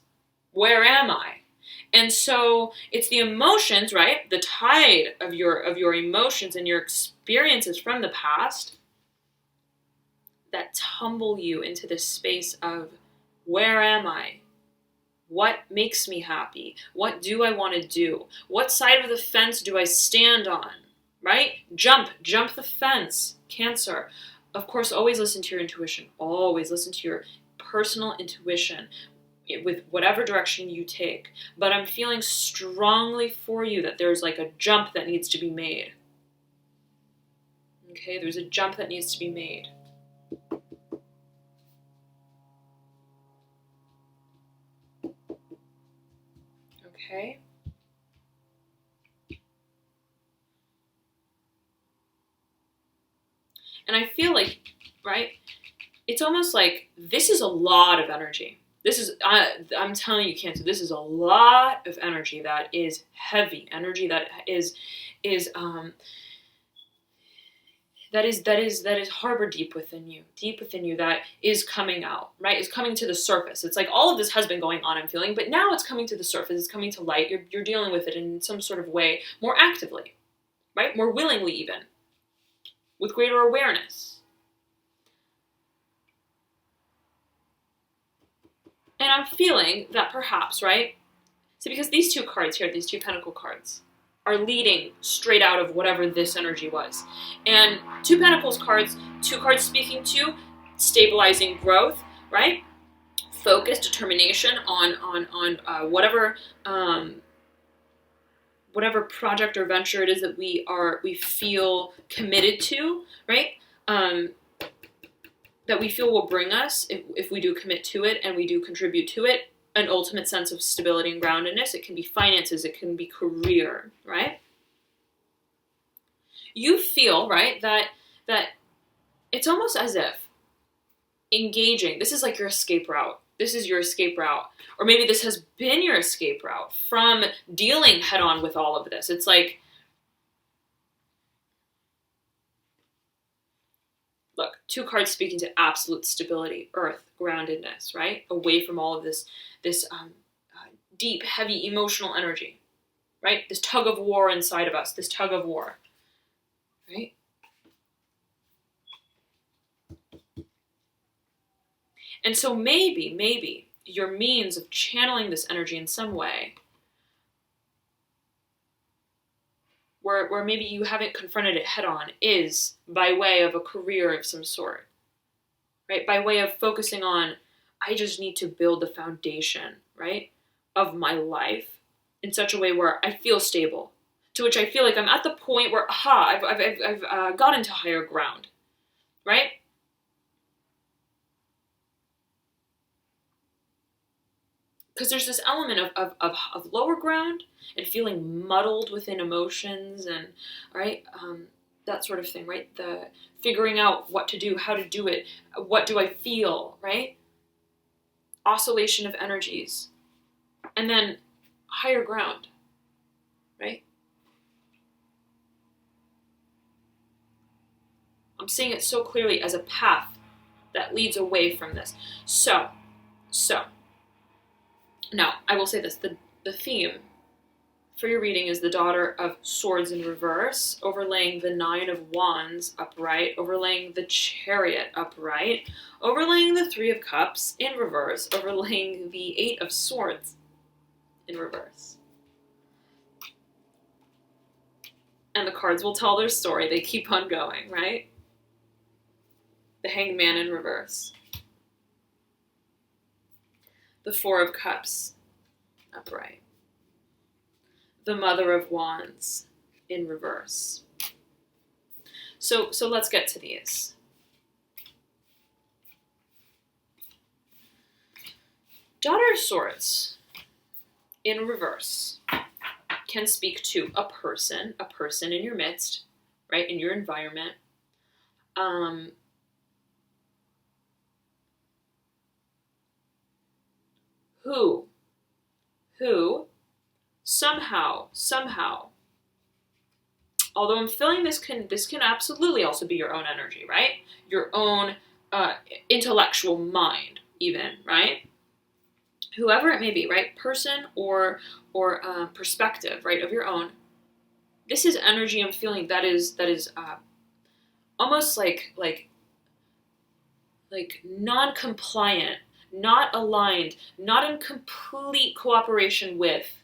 Where am I? And so it's the emotions, right? The tide of your emotions and your experiences from the past that tumble you into this space of, where am I? What makes me happy? What do I want to do? What side of the fence do I stand on? Right? Jump the fence. Cancer. Of course, always listen to your intuition. Always listen to your personal intuition with whatever direction you take. But I'm feeling strongly for you that there's like a jump that needs to be made. Okay, there's a jump that needs to be made. Okay. And I feel like, right, it's almost like this is a lot of energy. This is, I'm telling you, Cancer, this is a lot of energy that is heavy, energy that is harbored deep within you, that is coming out, right? It's coming to the surface. It's like all of this has been going on, I'm feeling, but now it's coming to the surface. It's coming to light. You're dealing with it in some sort of way more actively, right? More willingly, even with greater awareness. And I'm feeling that perhaps, right? So because these two cards here, these two Pentacle cards, are leading straight out of whatever this energy was. And two Pentacles cards, two cards speaking to stabilizing growth, right? Focus, determination on whatever whatever project or venture it is that we feel committed to, right? That we feel will bring us, if we do commit to it and we do contribute to it, an ultimate sense of stability and groundedness. It can be finances, it can be career, right? You feel, right, that it's almost as if engaging, this is like your escape route. This is your escape route. Or maybe this has been your escape route from dealing head on with all of this. It's like, look, two cards speaking to absolute stability, earth, groundedness, right? Away from all of this deep, heavy emotional energy, right? This tug of war inside of us, this tug of war, right? And so maybe your means of channeling this energy in some way, where maybe you haven't confronted it head on, is by way of a career of some sort, right? By way of focusing on, I just need to build the foundation, right, of my life in such a way where I feel stable, to which I feel like I'm at the point where, I've gotten to higher ground, right? Because there's this element of lower ground and feeling muddled within emotions and, right, that sort of thing, right? The figuring out what to do, how to do it, what do I feel, right? Oscillation of energies. And then higher ground, right? I'm seeing it so clearly as a path that leads away from this. So, now, I will say this, the theme for your reading is the Daughter of Swords in reverse, overlaying the Nine of Wands upright, overlaying the Chariot upright, overlaying the Three of Cups in reverse, overlaying the Eight of Swords in reverse. And the cards will tell their story. They keep on going, right? The Hanged Man in reverse. The Four of Cups upright. The Mother of Wands in reverse. So let's get to these. Daughter of Swords in reverse can speak to a person in your midst, right, in your environment. Who somehow, although I'm feeling this can absolutely also be your own energy, right? Your own intellectual mind, even, right? Whoever it may be, right? Person or perspective, right, of your own. This is energy I'm feeling that is almost like non-compliant, not aligned, not in complete cooperation with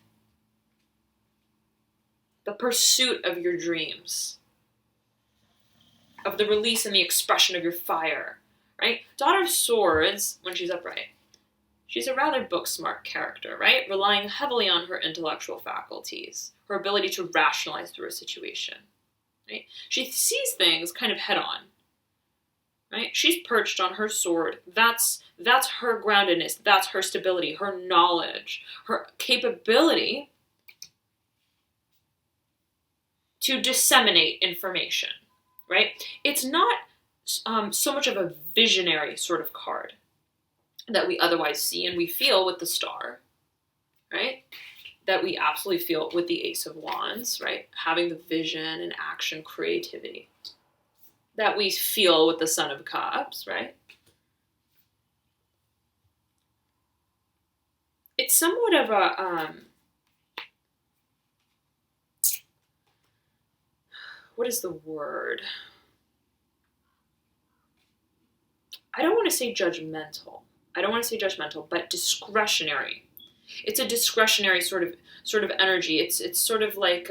the pursuit of your dreams, of the release and the expression of your fire, right? Daughter of Swords, when she's upright, she's a rather book-smart character, right? Relying heavily on her intellectual faculties, her ability to rationalize through a situation, right? She sees things kind of head-on, right? She's perched on her sword. That's her groundedness. That's her stability, her knowledge, her capability to disseminate information, right? It's not so much of a visionary sort of card that we otherwise see and we feel with the Star, right? That we absolutely feel with the Ace of Wands, right? Having the vision and action, creativity. That we feel with the Son of Cups, right? It's somewhat of a, what is the word? I don't want to say judgmental. But discretionary. It's a discretionary sort of energy. It's sort of like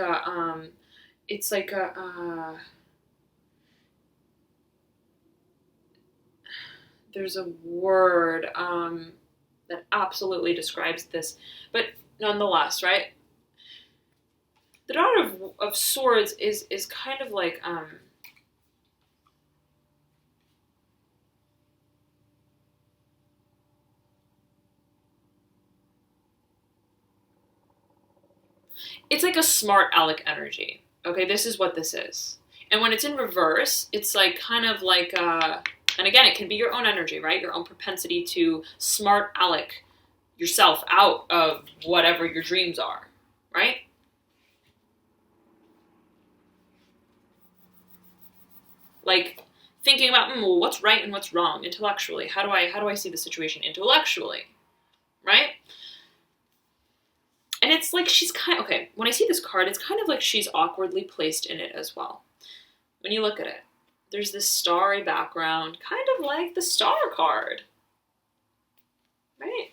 there's a word that absolutely describes this, but nonetheless, right? The Daughter of Swords is kind of like it's like a smart aleck energy. Okay, this is what this is. And when it's in reverse, it's like kind of like, and again, it can be your own energy, right? Your own propensity to smart aleck yourself out of whatever your dreams are, right? Like thinking about, well, what's right and what's wrong intellectually? How do I see the situation intellectually, right? And it's like she's okay, when I see this card, it's kind of like she's awkwardly placed in it as well. When you look at it, there's this starry background, kind of like the Star card, right?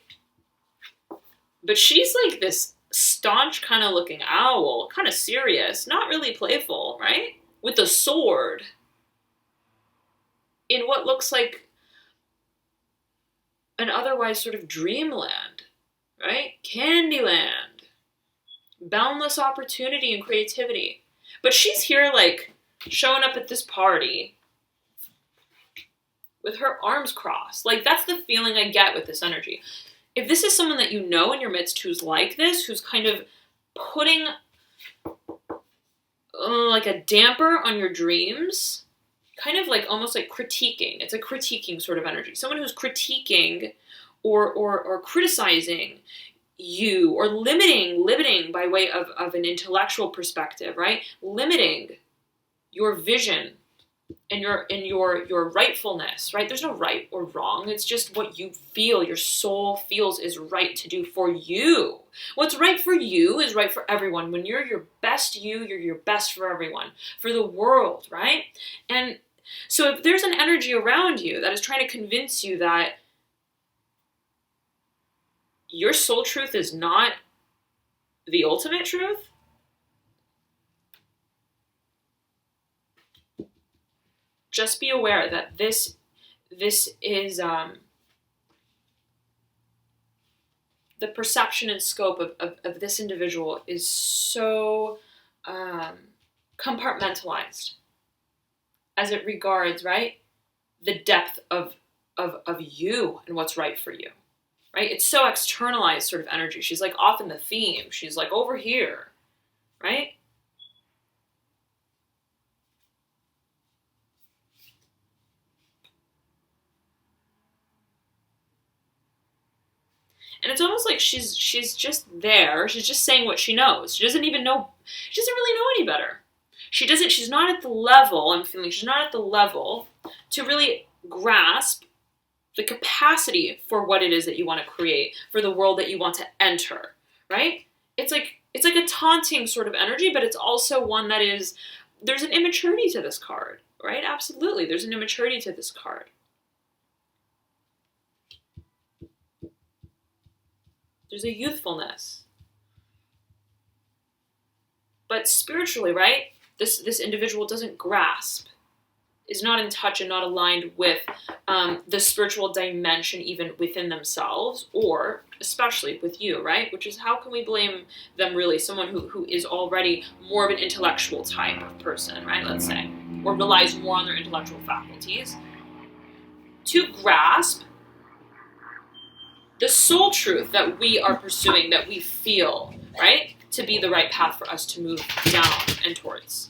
But she's like this staunch kind of looking owl, kind of serious, not really playful, right? With a sword in what looks like an otherwise sort of dreamland, right? Candyland. Boundless opportunity and creativity. But she's here like showing up at this party with her arms crossed. Like that's the feeling I get with this energy. If this is someone that you know in your midst who's like this, who's kind of putting like a damper on your dreams, kind of like almost like critiquing. It's a critiquing sort of energy. Someone who's critiquing or criticizing you, or limiting by way of an intellectual perspective, right? Limiting your vision and your rightfulness, right? There's no right or wrong. It's just what you feel, your soul feels is right to do for you. What's right for you is right for everyone. When you're your best you're your best for everyone, for the world, right? And so if there's an energy around you that is trying to convince you that your soul truth is not the ultimate truth, just be aware that this is the perception and scope of this individual is so compartmentalized as it regards, right, the depth of you and what's right for you. Right? It's so externalized sort of energy. She's like off in the theme. She's like over here, right? And it's almost like she's just there. She's just saying what she knows. She doesn't even know. She doesn't really know any better. She's not at the level, I'm feeling, she's not at the level to really grasp the capacity for what it is that you want to create, for the world that you want to enter, right? It's like a taunting sort of energy, but it's also one that is, there's an immaturity to this card, right? Absolutely, there's an immaturity to this card. There's a youthfulness. But spiritually, right? This individual doesn't grasp, is not in touch and not aligned with the spiritual dimension even within themselves, or especially with you, right? Which is, how can we blame them really? Someone who is already more of an intellectual type of person, right? Let's say, or relies more on their intellectual faculties to grasp the soul truth that we are pursuing, that we feel, right, to be the right path for us to move down and towards.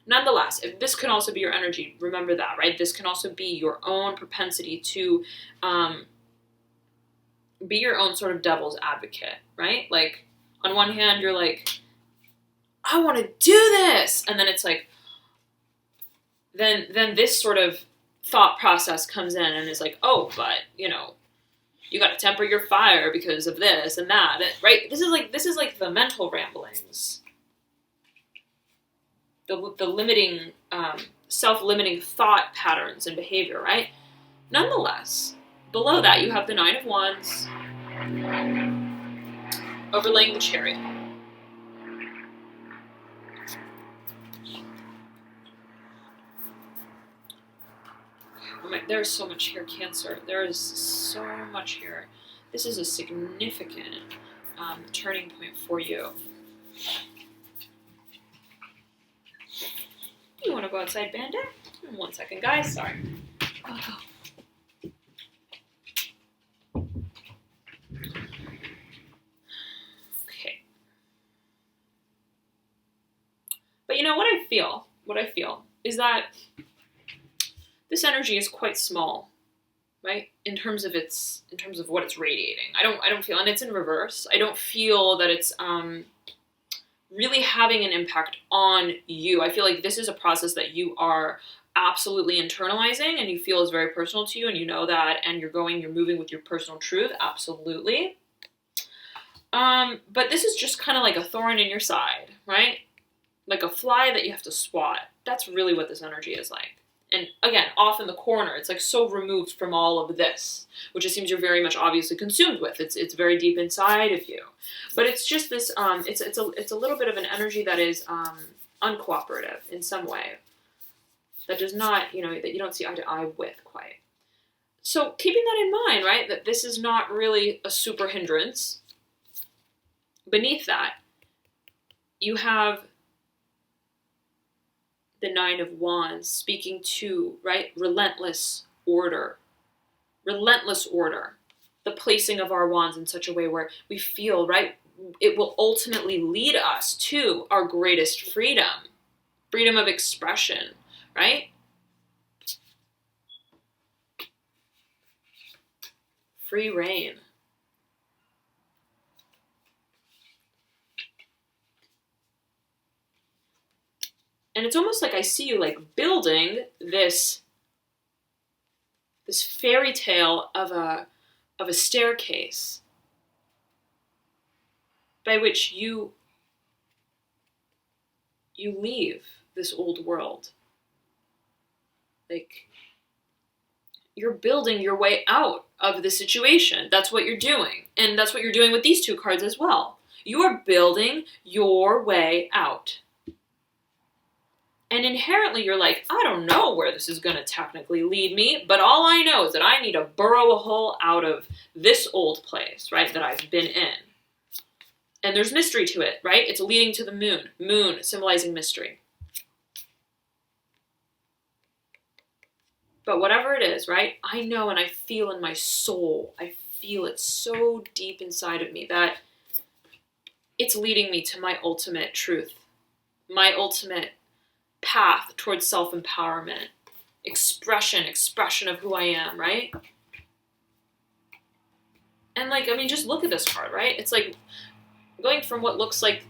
Nonetheless, if this can also be your energy, remember that, right? This can also be your own propensity to be your own sort of devil's advocate, right? Like, on one hand, you're like, I want to do this. And then it's like, then this sort of thought process comes in and is like, oh, but, you know, you got to temper your fire because of this and that, right? This is like the mental ramblings. The limiting, self-limiting thought patterns and behavior, right? Nonetheless, below that, you have the Nine of Wands overlaying the Chariot. There's so much here, Cancer. There is so much here. This is a significant turning point for you. You want to go outside, Bandit? 1 second, guys. Sorry. Oh. Okay. But you know what I feel? What I feel is that this energy is quite small, right? In terms of what it's radiating. I don't feel, and it's in reverse. I don't feel that it's really having an impact on you. I feel like this is a process that you are absolutely internalizing and you feel is very personal to you, and you know that, and you're moving with your personal truth, absolutely. But this is just kind of like a thorn in your side, right? Like a fly that you have to swat. That's really what this energy is like. And again, off in the corner, it's like so removed from all of this, which it seems you're very much obviously consumed with. It's very deep inside of you, but it's just this. It's a little bit of an energy that is uncooperative in some way, that does not, that you don't see eye to eye with quite. So keeping that in mind, right, that this is not really a super hindrance. Beneath that, you have the Nine of Wands speaking to, right, relentless order, the placing of our wands in such a way where we feel, right, it will ultimately lead us to our greatest freedom of expression, right? Free reign. And it's almost like I see you like building this fairy tale of a staircase by which you leave this old world. Like, you're building your way out of the situation. That's what you're doing. And that's what you're doing with these two cards as well. You are building your way out. And inherently you're like, I don't know where this is going to technically lead me, but all I know is that I need to burrow a hole out of this old place, right, that I've been in. And there's mystery to it, right? It's leading to the moon. Moon symbolizing mystery. But whatever it is, right, I know and I feel in my soul, I feel it so deep inside of me that it's leading me to my ultimate truth, my ultimate path towards self-empowerment, expression of who I am, right? And like, I mean, just look at this card, right? It's like going from what looks like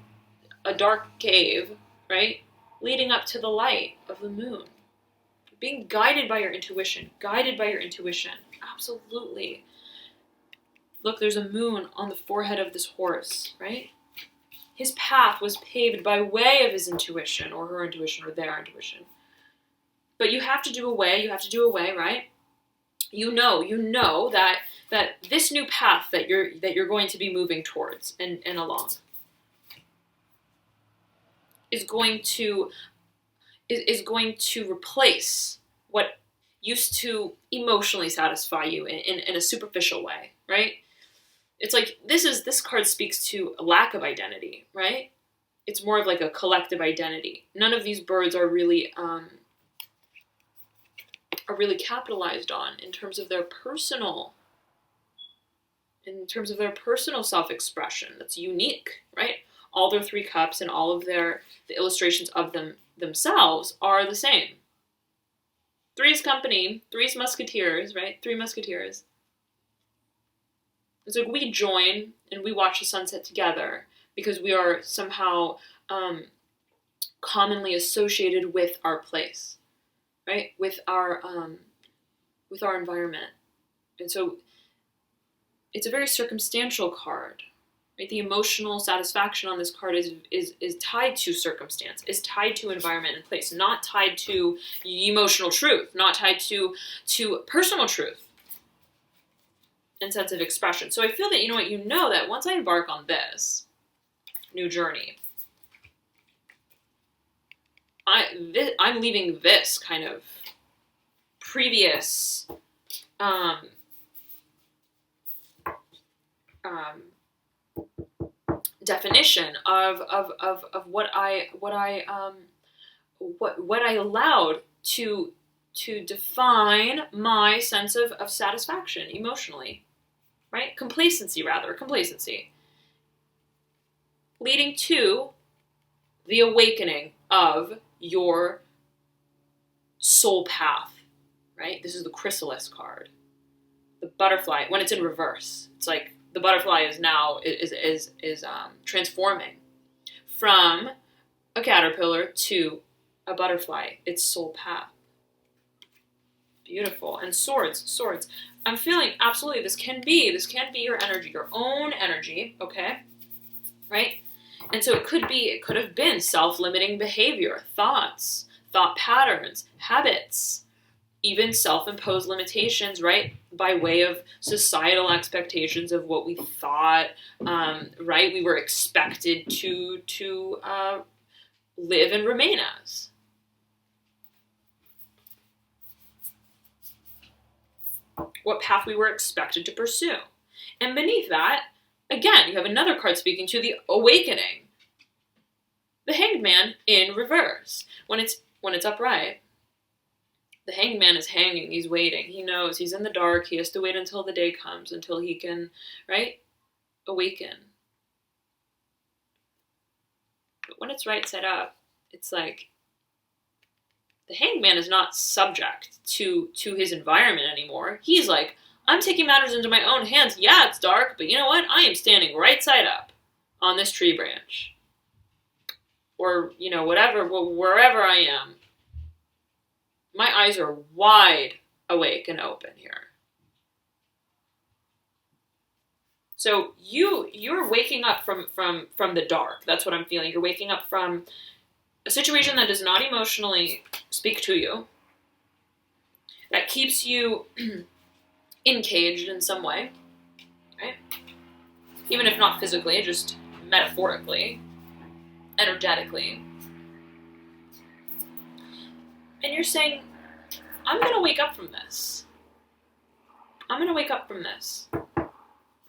a dark cave, right, leading up to the light of the moon. Being guided by your intuition, absolutely. Look, there's a moon on the forehead of this horse, right? His path was paved by way of his intuition, or her intuition, or their intuition. But you have to do a way, right? You know that this new path that you're going to be moving towards and along is going to replace what used to emotionally satisfy you in a superficial way, right? It's like, this card speaks to a lack of identity, right? It's more of like a collective identity. None of these birds are really capitalized on in terms of their personal self-expression that's unique, right? all their 3 cups and all of the illustrations of themselves are the same. Three's Company, Three's Musketeers, right? 3 Musketeers. It's like we join and we watch the sunset together because we are somehow commonly associated with our place, right? With our environment. And so it's a very circumstantial card, right? The emotional satisfaction on this card is tied to circumstance, is tied to environment and place, not tied to emotional truth, not tied to personal truth and sense of expression. So I feel that, you know that once I embark on this new journey, I'm leaving this kind of previous definition of what I allowed to define my sense of satisfaction emotionally, right? Complacency, leading to the awakening of your soul path, right? This is the chrysalis card. The butterfly, when it's in reverse, it's like the butterfly is now transforming from a caterpillar to a butterfly. It's soul path. Beautiful. And swords. I'm feeling absolutely this can be your energy, your own energy, okay? Right? And so it could have been self-limiting behavior, thoughts, thought patterns, habits, even self-imposed limitations, right? By way of societal expectations of what we thought, right? We were expected to live and remain as. What path we were expected to pursue. And beneath that, again, you have another card speaking to the awakening. The Hanged Man in reverse. When it's upright, the Hanged Man is hanging, he's waiting, he knows, he's in the dark, he has to wait until the day comes, until he can, right, awaken. But when it's right side up, it's like, the Hanged Man is not subject to his environment anymore. He's like, I'm taking matters into my own hands. Yeah, it's dark, but you know what? I am standing right side up on this tree branch. Or, whatever, wherever I am. My eyes are wide awake and open here. So you're waking up from the dark. That's what I'm feeling. You're waking up from a situation that does not emotionally speak to you, that keeps you encaged in some way, right? Even if not physically, just metaphorically, energetically. And you're saying, I'm going to wake up from this. I'm going to wake up from this,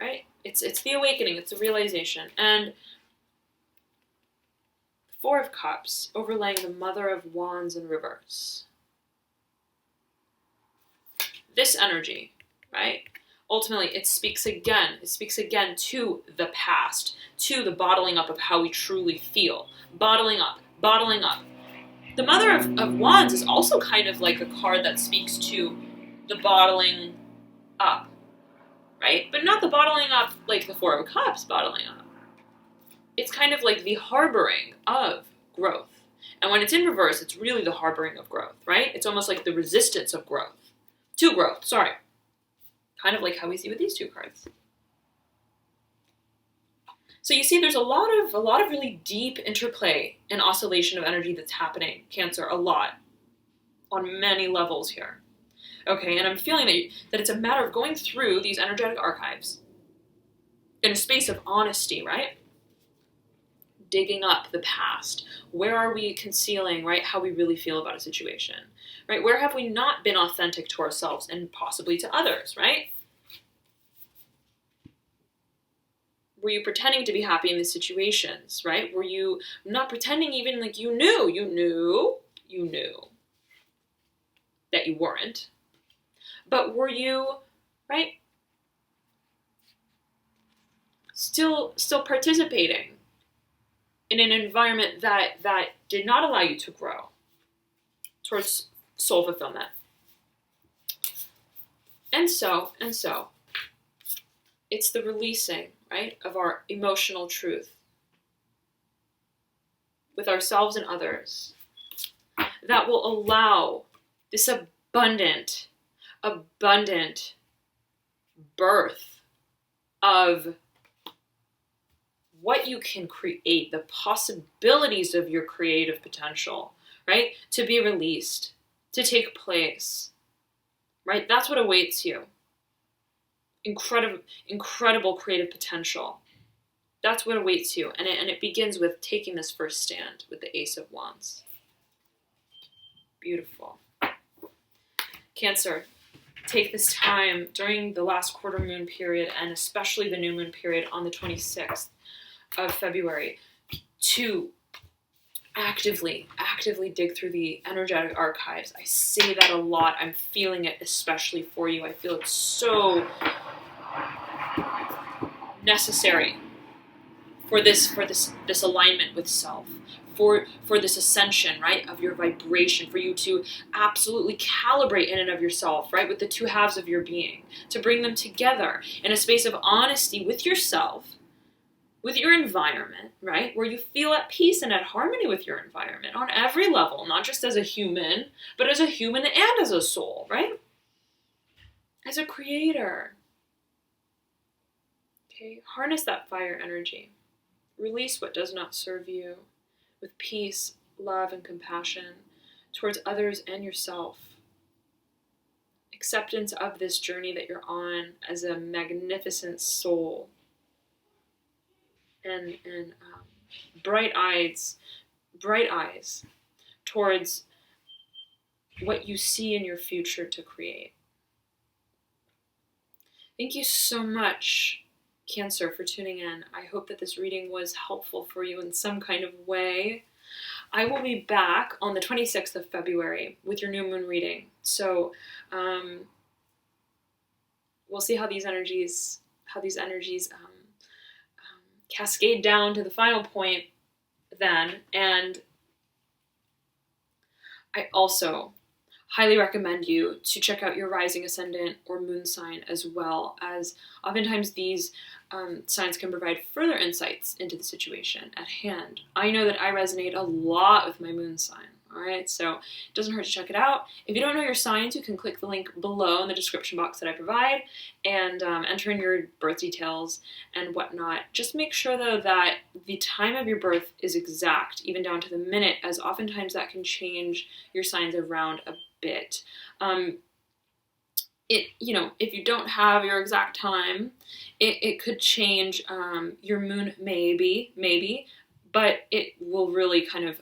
right? It's the awakening, it's the realization. And Four of Cups overlaying the Mother of Wands in reverse. This energy, right? Ultimately, it speaks again to the past, to the bottling up of how we truly feel. Bottling up. The Mother of Wands is also kind of like a card that speaks to the bottling up, right? But not the bottling up like the Four of Cups bottling up. It's kind of like the harboring of growth. And when it's in reverse, it's really the harboring of growth, right? It's almost like the resistance of growth. To growth, sorry. Kind of like how we see with these two cards. So you see there's a lot of really deep interplay and oscillation of energy that's happening, Cancer, a lot. On many levels here. Okay, and I'm feeling that it's a matter of going through these energetic archives in a space of honesty, right? Digging up the past. Where are we concealing, right, how we really feel about a situation, right? Where have we not been authentic to ourselves and possibly to others, right? Were you pretending to be happy in these situations, right? Were you not pretending even like you knew that you weren't? But were you, right, still participating in an environment that did not allow you to grow towards soul fulfillment. And so, it's the releasing, right, of our emotional truth with ourselves and others that will allow this abundant birth of what you can create, the possibilities of your creative potential, right, to be released, to take place, right? That's what awaits you. Incredible creative potential. That's what awaits you. And it begins with taking this first stand with the Ace of Wands. Beautiful. Cancer, take this time during the last quarter moon period, and especially the new moon period on the 26th of February, to actively dig through the energetic archives. I say that a lot. I'm feeling it especially for you. I feel it's so necessary for this alignment with self, for this ascension, right, of your vibration, for you to absolutely calibrate in and of yourself, right, with the two halves of your being, to bring them together in a space of honesty with yourself, with your environment, right, where you feel at peace and at harmony with your environment on every level, not just as a human, but as a human and as a soul, right, as a creator. Okay, harness that fire energy. Release what does not serve you with peace, love, and compassion towards others and yourself. Acceptance of this journey that you're on as a magnificent soul. And bright eyes towards what you see in your future to create. Thank you so much, Cancer, for tuning in. I hope that this reading was helpful for you in some kind of way. I will be back on the 26th of February with your new moon reading. So we'll see how these energies cascade down to the final point then. And I also highly recommend you to check out your rising ascendant or moon sign, as well, as oftentimes these signs can provide further insights into the situation at hand. I know that I resonate a lot with my moon sign, all right? So it doesn't hurt to check it out. If you don't know your signs, you can click the link below in the description box that I provide and enter in your birth details and whatnot. Just make sure, though, that the time of your birth is exact, even down to the minute, as oftentimes that can change your signs around a bit. If you don't have your exact time, it could change your moon, maybe, but it will really kind of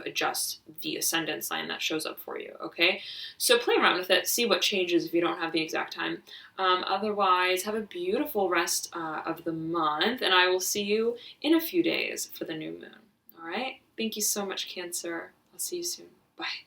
adjust the ascendant sign that shows up for you, okay? So play around with it, see what changes if you don't have the exact time. Otherwise, have a beautiful rest of the month, and I will see you in a few days for the new moon, all right? Thank you so much, Cancer. I'll see you soon. Bye.